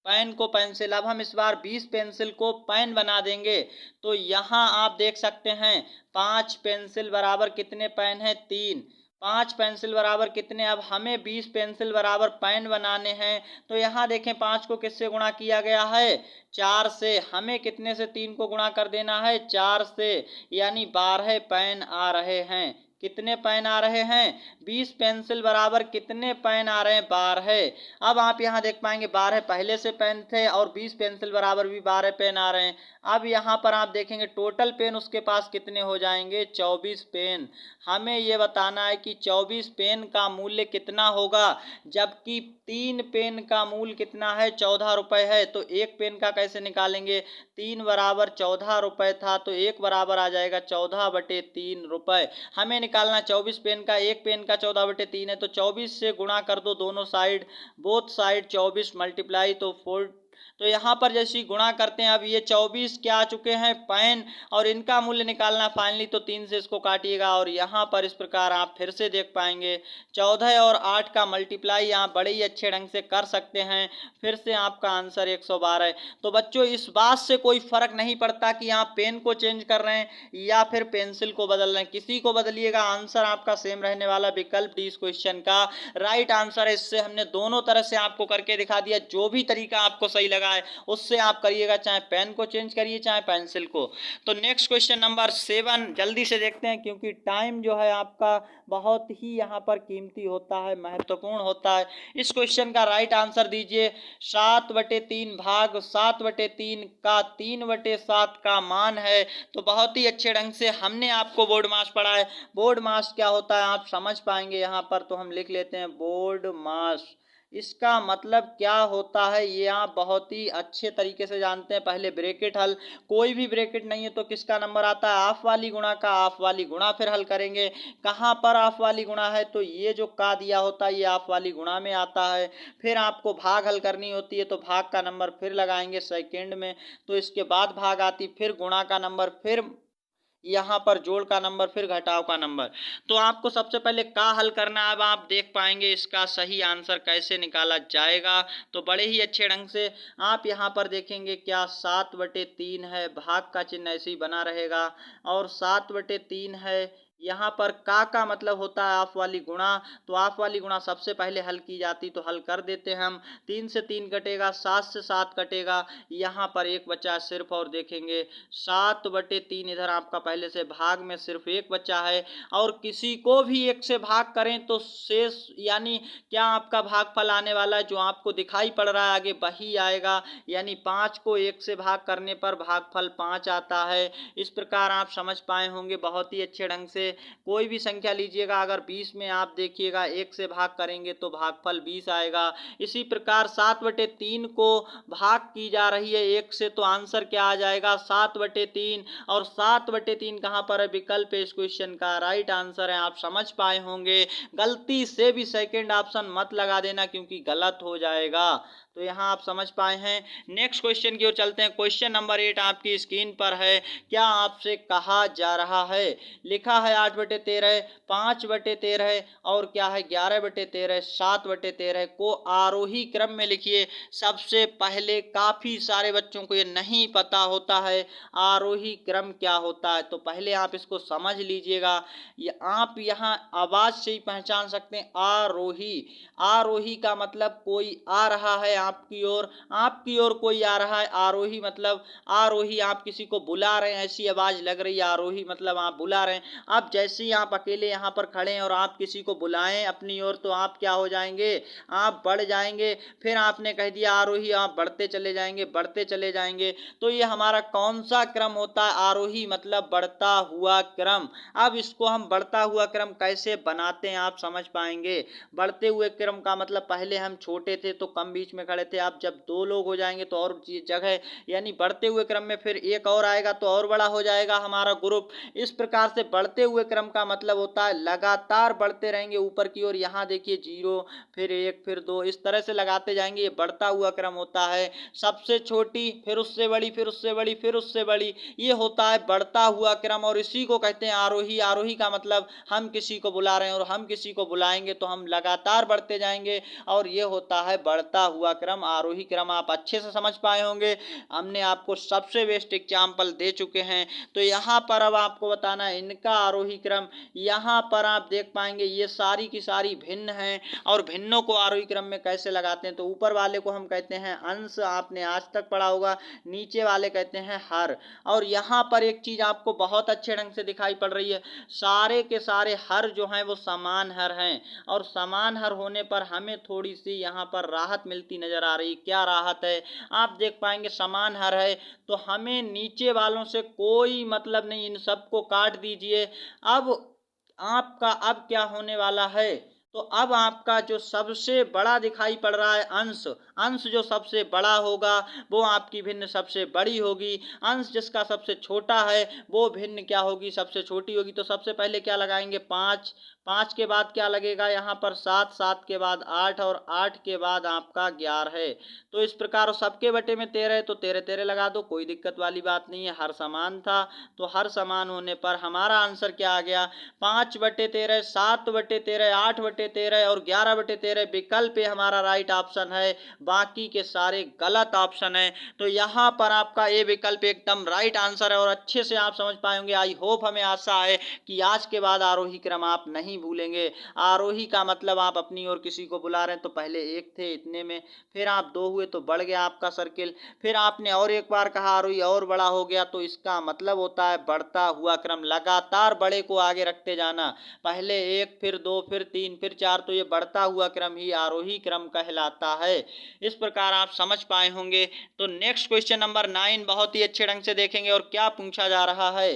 पेन को पेंसिल। अब हम इस बार 20 पेंसिल को पेन बना देंगे। तो यहाँ आप देख सकते हैं 5 पेंसिल बराबर कितने पेन है? 3। 5 पेंसिल बराबर कितने? अब हमें 20 पेंसिल बराबर पेन बनाने हैं। तो यहाँ देखें 5 को किससे गुणा किया गया है? 4 से। हमें कितने से 3 को गुणा कर देना है? 4 से। यानी 12 पेन आ रहे हैं। कितने पेन आ रहे हैं? 20 पेंसिल बराबर कितने पेन आ रहे हैं? 12। अब आप यहाँ देख पाएंगे 12 पहले से पेन थे, और 20 पेंसिल बराबर भी 12 पेन आ रहे हैं। अब यहाँ पर आप देखेंगे टोटल पेन उसके पास कितने हो जाएंगे? 24 पेन। हमें ये बताना है कि 24 पेन का मूल्य कितना होगा, जबकि 3 पेन का मूल्य कितना है? 14 रुपए है। तो एक पेन का कैसे निकालेंगे? 3 बराबर 14 रुपए था, तो एक बराबर आ जाएगा 14/3 रुपए। हमें निकालना 24 पेन का, एक पेन का 14/3 है। तो 24 से गुणा कर दो दोनों साइड, बोथ साइड 24 मल्टीप्लाई तो 4। तो यहाँ पर जैसे गुणा करते हैं, अब ये 24 क्या आ चुके हैं? पेन। और इनका मूल्य निकालना फाइनली, तो 3 से इसको काटिएगा। और यहाँ पर इस प्रकार आप फिर से देख पाएंगे 14 और 8 का मल्टीप्लाई यहाँ बड़े ही अच्छे ढंग से कर सकते हैं। फिर से आपका आंसर 112। तो बच्चों, इस बात से कोई फर्क नहीं पड़ता कि आप पेन को चेंज कर रहे हैं या फिर पेंसिल को बदल रहे हैं। किसी को बदलिएगा, आंसर आपका सेम रहने वाला। विकल्प डी इस क्वेश्चन का राइट आंसर है। इससे हमने दोनों तरह से आपको करके दिखा दिया। जो भी तरीका आपको सही लगा है उससे आप करिएगा, चाहे पेन को चेंज करिए चाहे पेंसिल को। तो नेक्स्ट क्वेश्चन नंबर 7 जल्दी से देखते हैं, क्योंकि टाइम जो है आपका बहुत ही यहाँ पर कीमती होता है, महत्वपूर्ण होता है। इस क्वेश्चन का राइट आंसर दीजिए। 7/3 भाग 7/3 का 3/7 का मान है। तो बहुत ही अच्छे ढंग से हमने आपको बोर्ड मास पढ़ा है। बोर्ड मास क्या होता है आप समझ पाएंगे यहाँ पर, तो हम लिख लेते हैं बोर्ड मास। इसका मतलब क्या होता है ये आप बहुत ही अच्छे तरीके से जानते हैं। पहले ब्रैकेट हल, कोई भी ब्रैकेट नहीं है तो किसका नंबर आता है, ऑफ वाली गुणा का। ऑफ वाली गुणा फिर हल करेंगे, कहाँ पर ऑफ वाली गुणा है, तो ये जो का दिया होता है ये ऑफ वाली गुणा में आता है। फिर आपको भाग हल करनी होती है तो भाग का नंबर फिर लगाएंगे सेकेंड में, तो इसके बाद भाग आती, फिर गुणा का नंबर, फिर यहाँ पर जोड़ का नंबर, फिर घटाव का नंबर। तो आपको सबसे पहले का हल करना है। अब आप देख पाएंगे इसका सही आंसर कैसे निकाला जाएगा। तो बड़े ही अच्छे ढंग से आप यहाँ पर देखेंगे क्या 7/3 है, भाग का चिन्ह ऐसे ही बना रहेगा, और 7/3 है। यहाँ पर का मतलब होता है ऑफ वाली गुणा, तो ऑफ वाली गुणा सबसे पहले हल की जाती, तो हल कर देते हैं हम। 3 से 3 कटेगा, 7 से 7 कटेगा, यहाँ पर एक बचा सिर्फ, और देखेंगे 7/3 इधर आपका पहले से भाग में सिर्फ एक बचा है। और किसी को भी एक से भाग करें तो शेष यानी क्या आपका भागफल आने वाला है जो आपको दिखाई पड़ रहा है आगे वही आएगा, यानी 5 को 1 से भाग करने पर भागफल 5 आता है। इस प्रकार आप समझ पाए होंगे बहुत ही अच्छे ढंग से। कोई भी संख्या लीजिएगा, अगर 20 में आप देखिएगा 1 से भाग करेंगे तो भागफल 20 आएगा। इसी प्रकार 7/3 को भाग की जा रही है 1 से, तो आंसर क्या आ जाएगा 7/3। और 7/3 कहाँ पर है, विकल्प इस क्वेश्चन का राइट आंसर है। आप समझ पाए होंगे, गलती से भी सेकंड ऑप्शन मत लगा देना क्योंकि गलत हो जाएगा। तो यहाँ आप समझ पाए हैं। नेक्स्ट क्वेश्चन की ओर चलते हैं। क्वेश्चन नंबर 8 आपकी स्क्रीन पर है। क्या आपसे कहा जा रहा है, लिखा है 8/13, 5/13 और क्या है 11/13, 7/13 को आरोही क्रम में लिखिए। सबसे पहले काफी सारे बच्चों को ये नहीं पता होता है आरोही क्रम क्या होता है, तो पहले आप इसको समझ लीजिएगा। ये आप यहाँ आवाज से ही पहचान सकते हैं आरोही। आरोही का मतलब कोई आ रहा है आपकी ओर, आपकी ओर कोई आ रहा है। आरोही मतलब आरोही, आप किसी को बुला रहे हैं ऐसी आवाज लग रही है। आरोही मतलब आप बुला रहे हैं। अब जैसे ही आप अकेले यहाँ पर खड़े हैं और आप किसी को बुलाएं अपनी ओर, तो आप क्या हो जाएंगे, आप बढ़ जाएंगे। फिर आपने कह दिया आरोही, आप बढ़ते चले जाएंगे, बढ़ते चले जाएंगे। तो ये हमारा कौन सा क्रम होता है, आरोही मतलब बढ़ता हुआ क्रम। अब इसको हम बढ़ता हुआ क्रम कैसे बनाते हैं आप समझ पाएंगे। बढ़ते हुए क्रम का मतलब पहले हम छोटे थे तो कम बीच में खड़े थे, अब जब 2 लोग हो जाएंगे तो और जगह, यानी बढ़ते हुए क्रम में फिर एक और आएगा तो और बड़ा हो जाएगा हमारा ग्रुप। इस प्रकार से बढ़ते हुए क्रम का मतलब होता है लगातार बढ़ते रहेंगे ऊपर की ओर। यहाँ देखिए 0, फिर 1, फिर 2, इस तरह से लगाते जाएंगे, ये बढ़ता हुआ क्रम होता है। सबसे छोटी, फिर उससे बड़ी, फिर उससे बड़ी, फिर उससे बड़ी, ये होता है बढ़ता हुआ क्रम, और इसी को कहते हैं आरोही। आरोही का मतलब हम किसी को बुला रहे हैं और हम किसी को बुलाएंगे तो हम लगातार बढ़ते जाएंगे, और ये होता है बढ़ता हुआ क्रम, आरोही क्रम। आप अच्छे से समझ पाए होंगे, हमने आपको सबसे बेस्ट एग्जाम्पल दे चुके हैं। तो यहाँ पर अब आपको बताना है इनका आरोही क्रम। यहाँ पर आप देख पाएंगे ये सारी की सारी भिन्न हैं, और भिन्नों को आरोही क्रम में कैसे लगाते हैं, तो ऊपर वाले को हम कहते हैं अंश, आपने आज तक पढ़ा होगा। नीचे वाले कहते हैं हर। और यहाँ पर एक चीज आपको बहुत अच्छे ढंग से दिखाई पड़ रही है, सारे के सारे हर जो हैं वो समान हर हैं, और समान हर होने पर हमें थोड़ी सी यहाँ पर राहत मिलती नजर आ रही। क्या राहत है, आप देख पाएंगे समान हर है तो हमें नीचे वालों से कोई मतलब नहीं, इन सबको काट दीजिए। अब आपका अब क्या होने वाला है, तो अब आपका जो सबसे बड़ा दिखाई पड़ रहा है अंश, अंश जो सबसे बड़ा होगा वो आपकी भिन्न सबसे बड़ी होगी। अंश जिसका सबसे छोटा है वो भिन्न क्या होगी, सबसे छोटी होगी। तो सबसे पहले क्या लगाएंगे 5, 5 के बाद क्या लगेगा यहाँ पर 7, 7 के बाद 8, और 8 के बाद आपका 11 है। तो इस प्रकार सबके बटे में 13 है तो 13 13 लगा दो, कोई दिक्कत वाली बात नहीं है। हर समान था तो हर समान होने पर हमारा आंसर क्या आ गया 5/13, 7/13, 11/13 और 11/13 विकल्प ए हमारा राइट ऑप्शन है, बाकी के सारे गलत ऑप्शन है। तो यहाँ पर आपका ए विकल्प एकदम राइट आंसर है और अच्छे से आप समझ पाए होंगे। आई होप, हमें आशा है कि आज के बाद आरोही क्रम आप नहीं भूलेंगे। आरोही का मतलब आप अपनी ओर किसी को बुला रहे हैं, तो पहले एक थे इतने में, फिर आप दो हुए तो बढ़ गया आपका सर्किल, फिर आपने और एक बार कहा आरोही और बड़ा हो गया, तो इसका मतलब होता है बढ़ता हुआ क्रम, लगातार बड़े को आगे रखते जाना। पहले एक, फिर दो, फिर तीन, फिर चार, तो ये बढ़ता हुआ क्रम ही आरोही क्रम कहलाता है। इस प्रकार आप समझ पाए होंगे। तो नेक्स्ट क्वेश्चन नंबर 9 बहुत ही अच्छे ढंग से देखेंगे और क्या पूछा जा रहा है।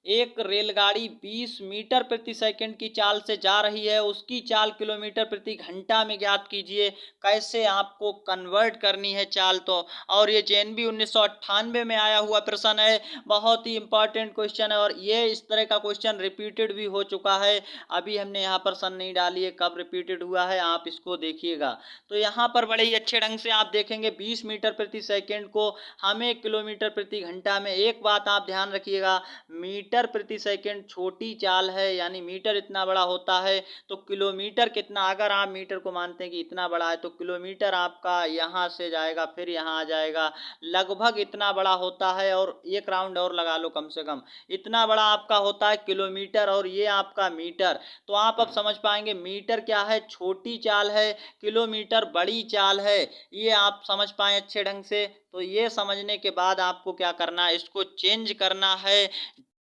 एक रेलगाड़ी 20 मीटर प्रति सेकंड की चाल से जा रही है, उसकी चाल किलोमीटर प्रति घंटा में ज्ञात कीजिए। कैसे आपको कन्वर्ट करनी है चाल तो, और ये जेएनबी 1998 में आया हुआ प्रश्न है, बहुत ही इंपॉर्टेंट क्वेश्चन है और ये इस तरह का क्वेश्चन रिपीटेड भी हो चुका है। अभी हमने यहाँ पर सन नहीं डाली है, कब रिपीटेड हुआ है आप इसको देखिएगा। तो यहाँ पर बड़े ही अच्छे ढंग से आप देखेंगे 20 मीटर प्रति सेकंड को हमें किलोमीटर प्रति घंटा में, एक बात आप ध्यान रखिएगा, मीटर प्रति सेकंड छोटी चाल है, यानी मीटर इतना बड़ा होता है तो किलोमीटर कितना, अगर आप मीटर को मानते हैं कि इतना बड़ा है तो किलोमीटर आपका यहाँ से जाएगा फिर यहाँ आ जाएगा, लगभग इतना बड़ा होता है। और एक राउंड और लगा लो, कम से कम इतना बड़ा आपका होता है किलोमीटर, और ये आपका मीटर। तो आप अब समझ पाएंगे मीटर क्या है, छोटी चाल है, किलोमीटर बड़ी चाल है। ये आप समझ पाए अच्छे ढंग से। तो ये समझने के बाद आपको क्या करना है, इसको चेंज करना है,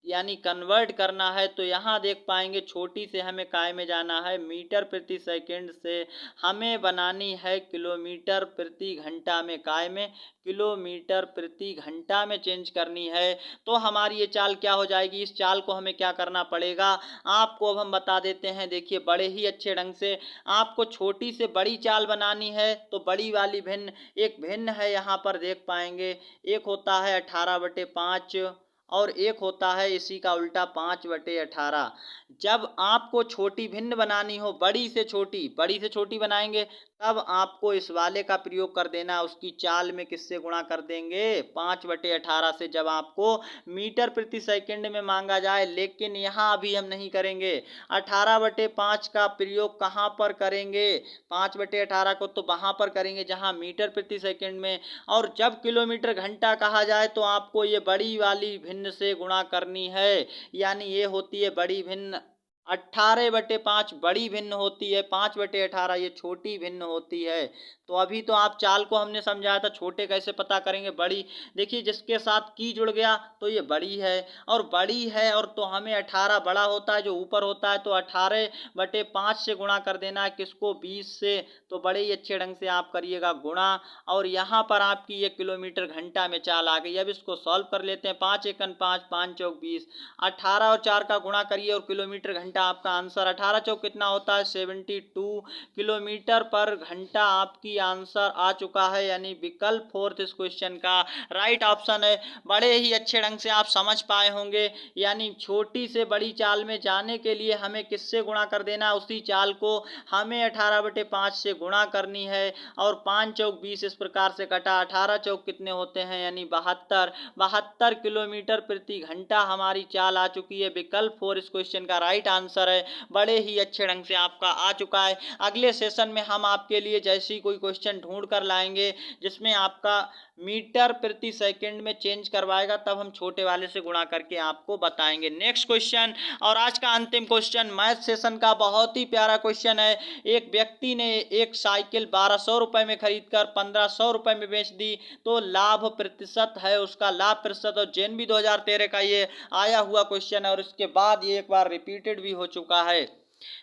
यानी कन्वर्ट करना है। तो यहाँ देख पाएंगे छोटी से हमें काय में जाना है, मीटर प्रति सेकंड से हमें बनानी है किलोमीटर प्रति घंटा में, काय में किलोमीटर प्रति घंटा में चेंज करनी है। तो हमारी ये चाल क्या हो जाएगी, इस चाल को हमें क्या करना पड़ेगा आपको अब हम बता देते हैं। देखिए बड़े ही अच्छे ढंग से आपको छोटी से बड़ी चाल बनानी है, तो बड़ी वाली भिन्न, एक भिन्न है यहाँ पर देख पाएंगे, एक होता है 18/5 और एक होता है इसी का उल्टा 5/18। जब आपको छोटी भिन्न बनानी हो, बड़ी से छोटी, बड़ी से छोटी बनाएंगे, तब आपको इस वाले का प्रयोग कर देना, उसकी चाल में किससे गुणा कर देंगे, 5/18 से, जब आपको मीटर प्रति सेकंड में मांगा जाए। लेकिन यहाँ अभी हम नहीं करेंगे, 18/5 का प्रयोग कहाँ पर करेंगे, 5/18 को तो वहाँ पर करेंगे जहाँ मीटर प्रति सेकंड में, और जब किलोमीटर घंटा कहा जाए तो आपको ये बड़ी वाली भिन्न से गुणा करनी है, यानी ये होती है बड़ी भिन्न, 18/5 बड़ी भिन्न होती है, 5/18 ये छोटी भिन्न होती है। तो अभी तो आप चाल को हमने समझाया था, छोटे कैसे पता करेंगे, बड़ी। देखिए जिसके साथ की जुड़ गया तो ये बड़ी है, और बड़ी है और तो हमें 18 बड़ा होता है जो ऊपर होता है, तो 18/5 से गुणा कर देना है किसको, 20 से। तो बड़े ही अच्छे ढंग से आप करिएगा गुणा, और यहाँ पर आपकी ये किलोमीटर घंटा में चाल आ गई। अब इसको सॉल्व कर लेते हैं, 5 एकन 5, 5 चौक 20, 18 और 4 का गुणा करिए और किलोमीटर घंटा आपका आंसर, 18 चौक कितना होता है 72 किलोमीटर पर घंटा आपकी आंसर आ चुका है, यानी विकल्प 4 इस क्वेश्चन का राइट ऑप्शन है। बड़े ही अच्छे ढंग से आप समझ पाए होंगे, यानी छोटी से बड़ी चाल में जाने के लिए हमें किससे गुणा कर देना, उसी चाल को हमें 18/5 से गुणा करनी है, और 5 चौक 20 इस प्रकार से कटा, 18 चौक कितने होते हैं, यानी 72 किलोमीटर प्रति घंटा हमारी चाल आ चुकी है। विकल्प 4 इस क्वेश्चन का राइट आंसर है। बड़े ही अच्छे ढंग से आपका आ चुका है। अगले सेशन में हम आपके लिए जैसी कोई क्वेश्चन ढूंढ कर लाएंगे जिसमें आपका मीटर प्रति सेकंड में चेंज करवाएगा, तब हम छोटे वाले से गुणा करके आपको बताएंगे। नेक्स्ट क्वेश्चन और आज का अंतिम क्वेश्चन मैथ सेशन का बहुत ही प्यारा क्वेश्चन है। एक व्यक्ति ने एक साइकिल 1200 रुपए में खरीद कर 1500 रुपए में बेच दी, तो लाभ प्रतिशत है उसका, लाभ प्रतिशत, और जेएनबी 2013 का ये आया हुआ क्वेश्चन है, और इसके बाद ये एक बार रिपीटेड भी हो चुका है।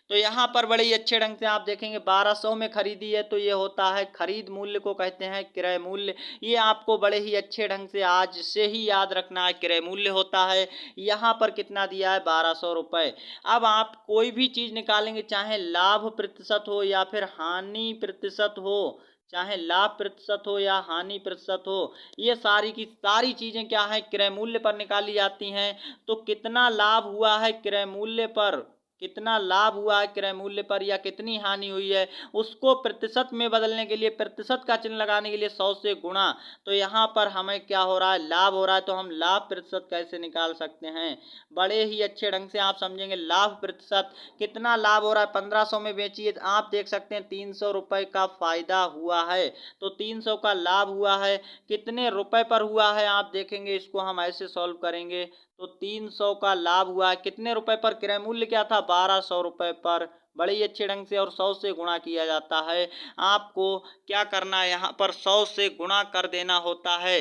तो यहाँ पर बड़े ही अच्छे ढंग से आप देखेंगे 1200 में खरीदी है, तो ये होता है खरीद मूल्य को कहते हैं क्रय मूल्य। ये आपको बड़े ही अच्छे ढंग से आज से ही याद रखना है, क्रय मूल्य होता है। यहाँ पर कितना दिया है 1200 रुपए। अब आप कोई भी चीज निकालेंगे, चाहे लाभ प्रतिशत हो या फिर हानि प्रतिशत हो, चाहे लाभ प्रतिशत हो या हानि प्रतिशत हो, ये सारी की सारी चीजें क्या है, क्रय मूल्य पर निकाली जाती हैं। तो कितना लाभ हुआ है क्रय मूल्य पर, कितना लाभ हुआ है क्रय मूल्य पर या कितनी हानि हुई है, उसको प्रतिशत में बदलने के लिए, प्रतिशत का चिन्ह लगाने के लिए 100 से गुणा। तो यहाँ पर हमें क्या हो रहा है, लाभ हो रहा है, तो हम लाभ प्रतिशत कैसे निकाल सकते हैं, बड़े ही अच्छे ढंग से आप समझेंगे। लाभ प्रतिशत, कितना लाभ हो रहा है, 1500 में बेचिए, आप देख सकते हैं 300 रुपये का फायदा हुआ है, तो 300 का लाभ हुआ है, कितने रुपए पर हुआ है आप देखेंगे। इसको हम ऐसे सॉल्व करेंगे तो 300 का लाभ हुआ है, कितने रुपए पर, क्रय मूल्य क्या था 1200 रुपए पर, बड़े ही अच्छे ढंग से, और 100 से गुणा किया जाता है। आपको क्या करना है, यहाँ पर 100 से गुणा कर देना होता है।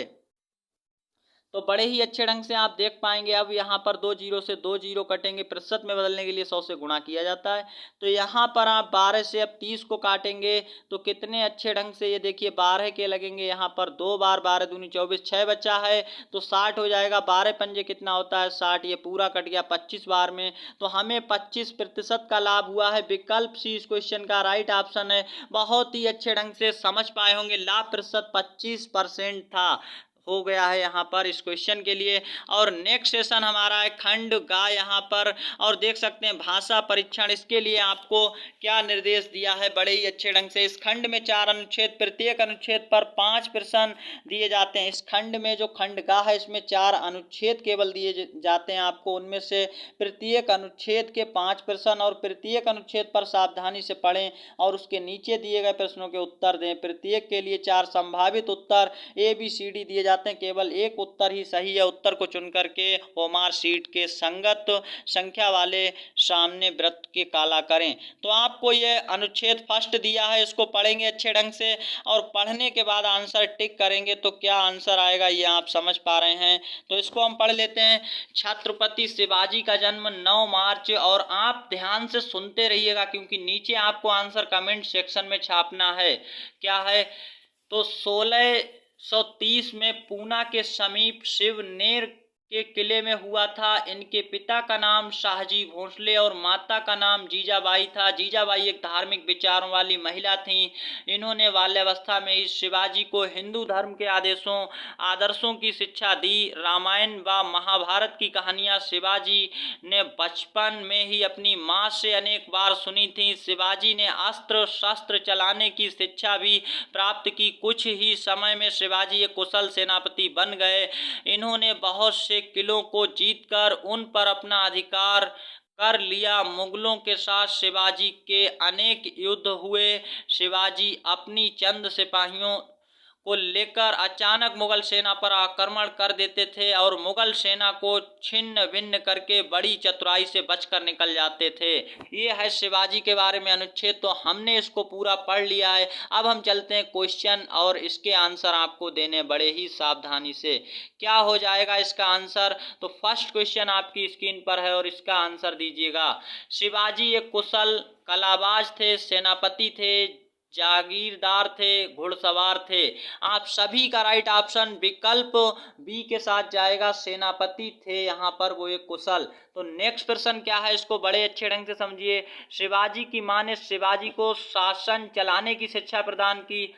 तो बड़े ही अच्छे ढंग से आप देख पाएंगे। अब यहाँ पर 2 जीरो से 2 जीरो कटेंगे, प्रतिशत में बदलने के लिए 100 से गुणा किया जाता है। तो यहाँ पर आप 12 से अब 30 को काटेंगे तो कितने अच्छे ढंग से, ये देखिए 12 के लगेंगे, यहाँ पर 2 बार 12 दूनी 24, 6 बचा है तो 60 हो जाएगा, 12 पंजे कितना होता है 60, ये पूरा कट गया 25 बार में। तो हमें 25% का लाभ हुआ है। विकल्प सी इस क्वेश्चन का राइट ऑप्शन है। बहुत ही अच्छे ढंग से समझ पाए होंगे, लाभ प्रतिशत 25% था, हो गया है यहाँ पर इस क्वेश्चन के लिए। और नेक्स्ट सेशन हमारा है खंड गा यहाँ पर, और देख सकते हैं भाषा परीक्षण, इसके लिए आपको क्या निर्देश दिया है बड़े ही अच्छे ढंग से। इस खंड में 4 अनुच्छेद, प्रत्येक अनुच्छेद पर 5 प्रश्न दिए जाते हैं। इस खंड में जो खंड गा है इसमें 4 अनुच्छेद केवल दिए जाते हैं आपको, उनमें से प्रत्येक अनुच्छेद के 5 प्रश्न, और प्रत्येक अनुच्छेद पर सावधानी से पढ़ें और उसके नीचे दिए गए प्रश्नों के उत्तर दें। प्रत्येक के लिए 4 संभावित उत्तर ABCD दिए जाते हैं, केवल एक उत्तर ही सही है। उत्तर को चुन करके ओमार शीट के संगत संख्या वाले सामने वृत्त के काला करें। तो आपको ये अनुच्छेद फर्स्ट दिया है, इसको पढ़ेंगे अच्छे ढंग से, और पढ़ने के बाद आंसर टिक करेंगे तो क्या आंसर आएगा ये आप समझ पा रहे हैं। तो इसको हम पढ़ लेते हैं। छत्रपति शिवाजी का जन्म 9 मार्च, और आप ध्यान से सुनते रहिएगा क्योंकि नीचे आपको आंसर कमेंट सेक्शन में छापना है। क्या है, तो 1630 में पूना के समीप शिवनेर के किले में हुआ था। इनके पिता का नाम शाहजी भोंसले और माता का नाम जीजाबाई था। जीजाबाई एक धार्मिक विचारों वाली महिला थीं। इन्होंने बाल्यावस्था में ही शिवाजी को हिंदू धर्म के आदर्शों की शिक्षा दी। रामायण व महाभारत की कहानियां शिवाजी ने बचपन में ही अपनी माँ से अनेक बार सुनी थी। शिवाजी ने अस्त्र शस्त्र चलाने की शिक्षा भी प्राप्त की। कुछ ही समय में शिवाजी एक कुशल सेनापति बन गए। इन्होंने बहुत से किलों को जीतकर उन पर अपना अधिकार कर लिया। मुगलों के साथ शिवाजी के अनेक युद्ध हुए। शिवाजी अपनी चंद सिपाहियों को लेकर अचानक मुगल सेना पर आक्रमण कर देते थे और मुगल सेना को छिन्न भिन्न करके बड़ी चतुराई से बचकर निकल जाते थे। ये है शिवाजी के बारे में अनुच्छेद, तो हमने इसको पूरा पढ़ लिया है। अब हम चलते हैं क्वेश्चन, और इसके आंसर आपको देने बड़े ही सावधानी से। क्या हो जाएगा इसका आंसर, तो फर्स्ट क्वेश्चन आपकी स्क्रीन पर है और इसका आंसर दीजिएगा। शिवाजी एक कुशल कलाबाज थे, सेनापति थे, जागीरदार थे, घुड़सवार थे। आप सभी का राइट ऑप्शन विकल्प बी के साथ जाएगा, सेनापति थे यहाँ पर वो एक कुशल। तो नेक्स्ट प्रश्न क्या है, इसको बड़े अच्छे ढंग से समझिए। शिवाजी की मां ने शिवाजी को शासन चलाने की शिक्षा प्रदान की,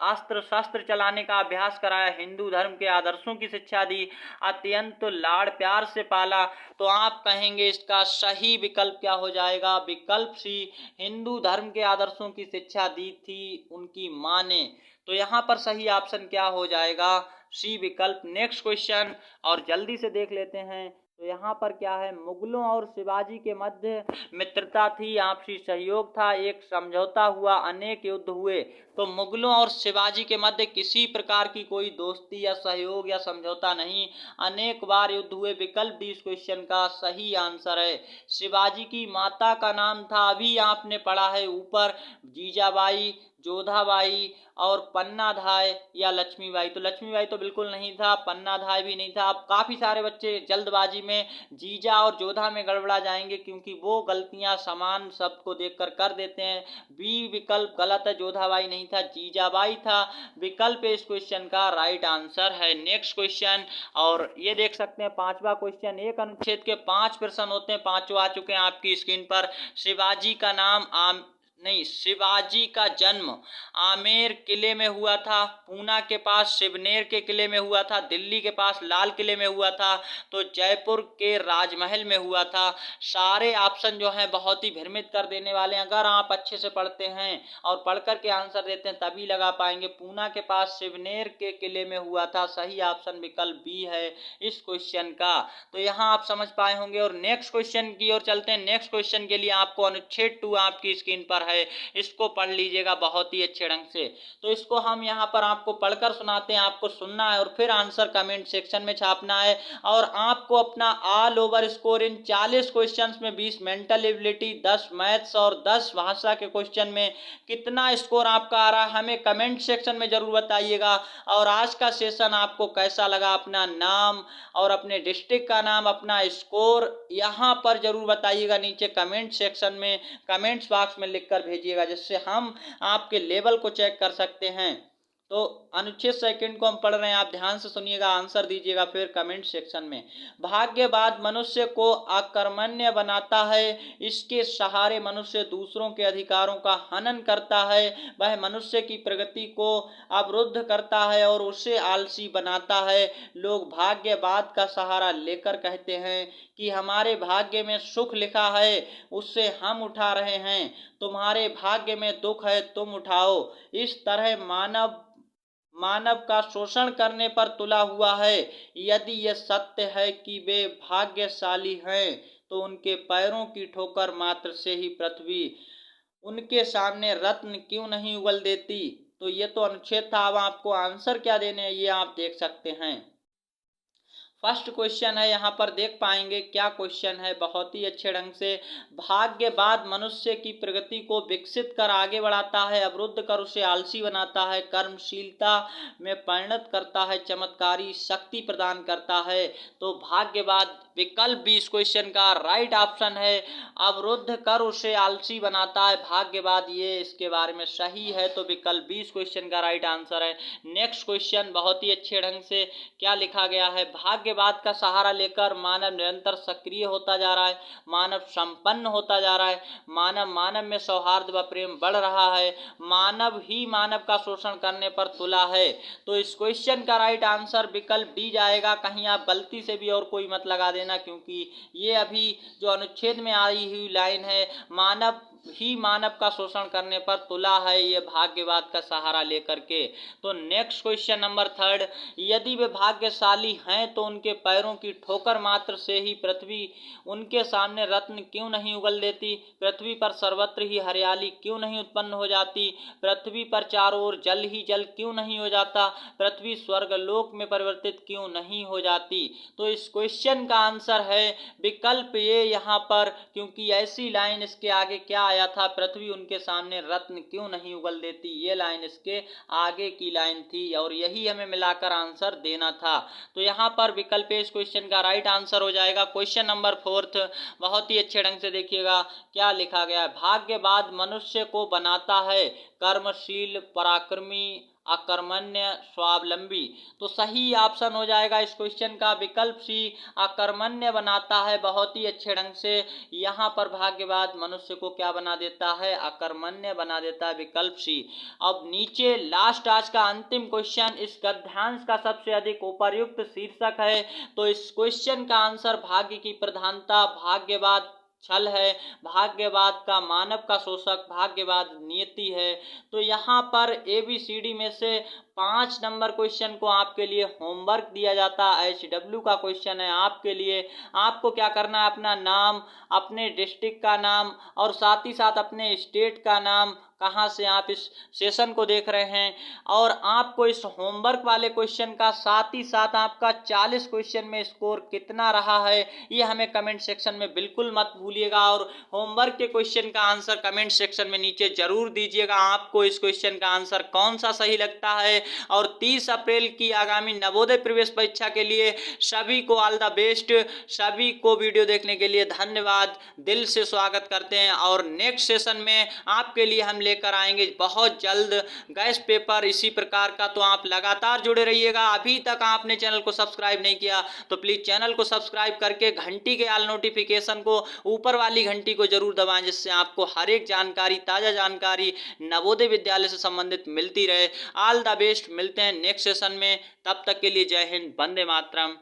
अस्त्र शस्त्र चलाने का अभ्यास कराया, हिंदू धर्म के आदर्शों की शिक्षा दी, अत्यंत लाड़ प्यार से पाला। तो आप कहेंगे इसका सही विकल्प क्या हो जाएगा, विकल्प सी, हिंदू धर्म के आदर्शों की शिक्षा दी थी उनकी मां ने। तो यहाँ पर सही ऑप्शन क्या हो जाएगा, सी विकल्प। नेक्स्ट क्वेश्चन, और जल्दी से देख लेते हैं। तो यहाँ पर क्या है, मुगलों और शिवाजी के मध्य मित्रता थी, आपसी सहयोग था, एक समझौता हुआ, अनेक युद्ध हुए। तो मुगलों और शिवाजी के मध्य किसी प्रकार की कोई दोस्ती या सहयोग या समझौता नहीं, अनेक बार युद्ध हुए। विकल्प डी इस क्वेश्चन का सही आंसर है। शिवाजी की माता का नाम था, अभी आपने पढ़ा है ऊपर, जीजाबाई, जोधाबाई और पन्नाधाय या लक्ष्मीबाई। तो लक्ष्मीबाई तो बिल्कुल नहीं था, पन्नाधाय भी नहीं था। अब काफ़ी सारे बच्चे जल्दबाजी में जीजा और जोधा में गड़बड़ा जाएंगे क्योंकि वो गलतियां समान शब्द को देखकर कर देते हैं। बी विकल्प गलत है, जोधाबाई नहीं था, जीजाबाई था। विकल्प इस क्वेश्चन का राइट आंसर है। नेक्स्ट क्वेश्चन, और ये देख सकते हैं पांचवा क्वेश्चन। एक अनुच्छेद के 5 प्रश्न होते हैं, पांचों आ चुके हैं आपकी स्क्रीन पर। शिवाजी का नाम नहीं, शिवाजी का जन्म आमेर किले में हुआ था, पूना के पास शिवनेर के किले में हुआ था, दिल्ली के पास लाल किले में हुआ था, तो जयपुर के राजमहल में हुआ था। सारे ऑप्शन जो हैं बहुत ही भ्रमित कर देने वाले हैं। अगर आप अच्छे से पढ़ते हैं और पढ़ कर के आंसर देते हैं तभी लगा पाएंगे। पूना के पास शिवनेर के किले में हुआ था, सही ऑप्शन विकल्प बी है इस क्वेश्चन का। तो यहाँ आप समझ पाए होंगे और नेक्स्ट क्वेश्चन की ओर चलते हैं। नेक्स्ट क्वेश्चन के लिए आपको अनुच्छेद 2 आपकी स्क्रीन पर है, इसको पढ़ लीजिएगा बहुत ही अच्छे ढंग से। तो इसको हम यहाँ पर आपको पढ़कर सुनाते हैं, आपको सुनना है और फिर आंसर कमेंट सेक्शन में छापना है। और आपको अपना all over score in 40 questions में 20 मेंटल एबिलिटी, 10 मैथ्स और 10 भाषा के क्वेश्चन में कितना स्कोर आपका आ रहा है हमें कमेंट सेक्शन में जरूर बताइएगा। और आज का सेशन आपको कैसा लगा, अपना नाम और अपने डिस्ट्रिक्ट का नाम, अपना स्कोर यहाँ पर जरूर बताइएगा नीचे कमेंट सेक्शन में, कमेंट्स बॉक्स में लिखकर भेजिएगा, जिससे हम आपके लेवल को चेक कर सकते हैं। तो अनुच्छेद सेकंड को हम पढ़ रहे हैं, आप ध्यान से सुनिएगा, आंसर दीजिएगा फिर कमेंट सेक्शन में। भाग्यवाद मनुष्य को अकर्मण्य बनाता है, इसके सहारे मनुष्य दूसरों के अधिकारों का हनन करता है, वह मनुष्य की प्रगति को अवरुद्ध करता है और उसे आलसी बनाता है। लोग भाग्यवाद का सहारा लेकर कहते हैं कि हमारे भाग्य में सुख लिखा है, उससे हम उठा रहे हैं, तुम्हारे भाग्य में दुख है, तुम उठाओ। इस तरह मानव का शोषण करने पर तुला हुआ है। यदि यह सत्य है कि वे भाग्यशाली हैं, तो उनके पैरों की ठोकर मात्र से ही पृथ्वी उनके सामने रत्न क्यों नहीं उगल देती। तो ये तो अनुच्छेद था। अब आपको आंसर क्या देने हैं ये आप देख सकते हैं। फर्स्ट क्वेश्चन है, यहाँ पर देख पाएंगे क्या क्वेश्चन है बहुत ही अच्छे ढंग से। भाग्यवाद मनुष्य की प्रगति को विकसित कर आगे बढ़ाता है, अवरुद्ध कर उसे आलसी बनाता है, कर्मशीलता में परिणत करता है, चमत्कारी शक्ति प्रदान करता है। तो भाग्यवाद विकल्प बी इस क्वेश्चन का राइट ऑप्शन है। अवरुद्ध कर उसे आलसी बनाता है भाग्यवाद, ये इसके बारे में सही है। तो विकल्प बी इस क्वेश्चन का राइट आंसर है। नेक्स्ट क्वेश्चन बहुत ही अच्छे ढंग से क्या लिखा गया है। भाग्यवाद का सहारा लेकर मानव निरंतर सक्रिय होता जा रहा है, मानव संपन्न होता जा रहा है, मानव में सौहार्द व प्रेम बढ़ रहा है, मानव ही मानव का शोषण करने पर तुला है। तो इस क्वेश्चन का राइट आंसर विकल्प डी जाएगा। कहीं आप गलती से भी और कोई मत लगा देना, क्योंकि ये अभी जो अनुच्छेद में आई हुई लाइन है, मानव ही मानव का शोषण करने पर तुला है, ये भाग्यवाद का सहारा लेकर के। तो नेक्स्ट क्वेश्चन नंबर थर्ड, यदि वे भाग्यशाली हैं तो उनके पैरों की ठोकर मात्र से ही पृथ्वी उनके सामने रत्न क्यों नहीं उगल देती, पृथ्वी पर सर्वत्र ही हरियाली क्यों नहीं उत्पन्न हो जाती, पृथ्वी पर चारों ओर जल ही जल क्यों नहीं हो जाता, पृथ्वी स्वर्गलोक में परिवर्तित क्यों नहीं हो जाती। तो इस क्वेश्चन का आंसर है विकल्प ए यहाँ पर, क्योंकि ऐसी लाइन इसके आगे क्या आया था, पृथ्वी उनके सामने रत्न क्यों नहीं उगल देती, ये लाइन इसके आगे की लाइन थी और यही हमें मिलाकर आंसर देना था। तो यहाँ पर विकल्प इस क्वेश्चन का राइट आंसर हो जाएगा। क्वेश्चन नंबर फोर्थ बहुत ही अच्छे ढंग से देखिएगा क्या लिखा गया है। भाग्यवाद मनुष्य को बनाता है कर्मशील, पराक्रमी, अकर्मण्य, स्वावलंबी। तो सही ऑप्शन हो जाएगा इस क्वेश्चन का विकल्प सी, अकर्मण्य बनाता है। बहुत ही अच्छे ढंग से यहाँ पर भाग्यवाद मनुष्य को क्या बना देता है, अकर्मण्य बना देता है, विकल्प सी। अब नीचे लास्ट आज का अंतिम क्वेश्चन, इस गद्यांश का सबसे अधिक उपर्युक्त शीर्षक है। तो इस क्वेश्चन का आंसर भाग्य की प्रधानता, भाग्यवाद छल है, भाग्यवाद का मानव का शोषक, भाग्यवाद नियति है। तो यहाँ पर ABCD में से 5 नंबर क्वेश्चन को आपके लिए होमवर्क दिया जाता है। HW का क्वेश्चन है आपके लिए। आपको क्या करना है, अपना नाम, अपने डिस्ट्रिक्ट का नाम और साथ ही साथ अपने स्टेट का नाम, कहाँ से आप इस सेशन को देख रहे हैं, और आपको इस होमवर्क वाले क्वेश्चन का साथ ही साथ आपका 40 क्वेश्चन में स्कोर कितना रहा है ये हमें कमेंट सेक्शन में बिल्कुल मत भूलिएगा। और होमवर्क के क्वेश्चन का आंसर कमेंट सेक्शन में नीचे जरूर दीजिएगा। आपको इस क्वेश्चन का आंसर कौन सा सही लगता है। और 30 अप्रैल की आगामी नवोदय प्रवेश परीक्षा के लिए सभी को ऑल द बेस्ट। सभी को वीडियो देखने के लिए धन्यवाद, दिल से स्वागत करते हैं और नेक्स्ट सेशन में आपके लिए हम लेकर आएंगे बहुत जल्द गैस पेपर इसी प्रकार का। तो आप लगातार जुड़े रहिएगा। अभी तक आपने चैनल को सब्सक्राइब नहीं किया तो प्लीज चैनल को सब्सक्राइब करके घंटी के ऑल नोटिफिकेशन को, ऊपर वाली घंटी को जरूर दबाएं, जिससे आपको हर एक जानकारी, ताजा जानकारी नवोदय विद्यालय से संबंधित मिलती रहे। All the best. मिलते हैं नेक्स्ट सेशन में, तब तक के लिए जय हिंद, वंदे मातरम।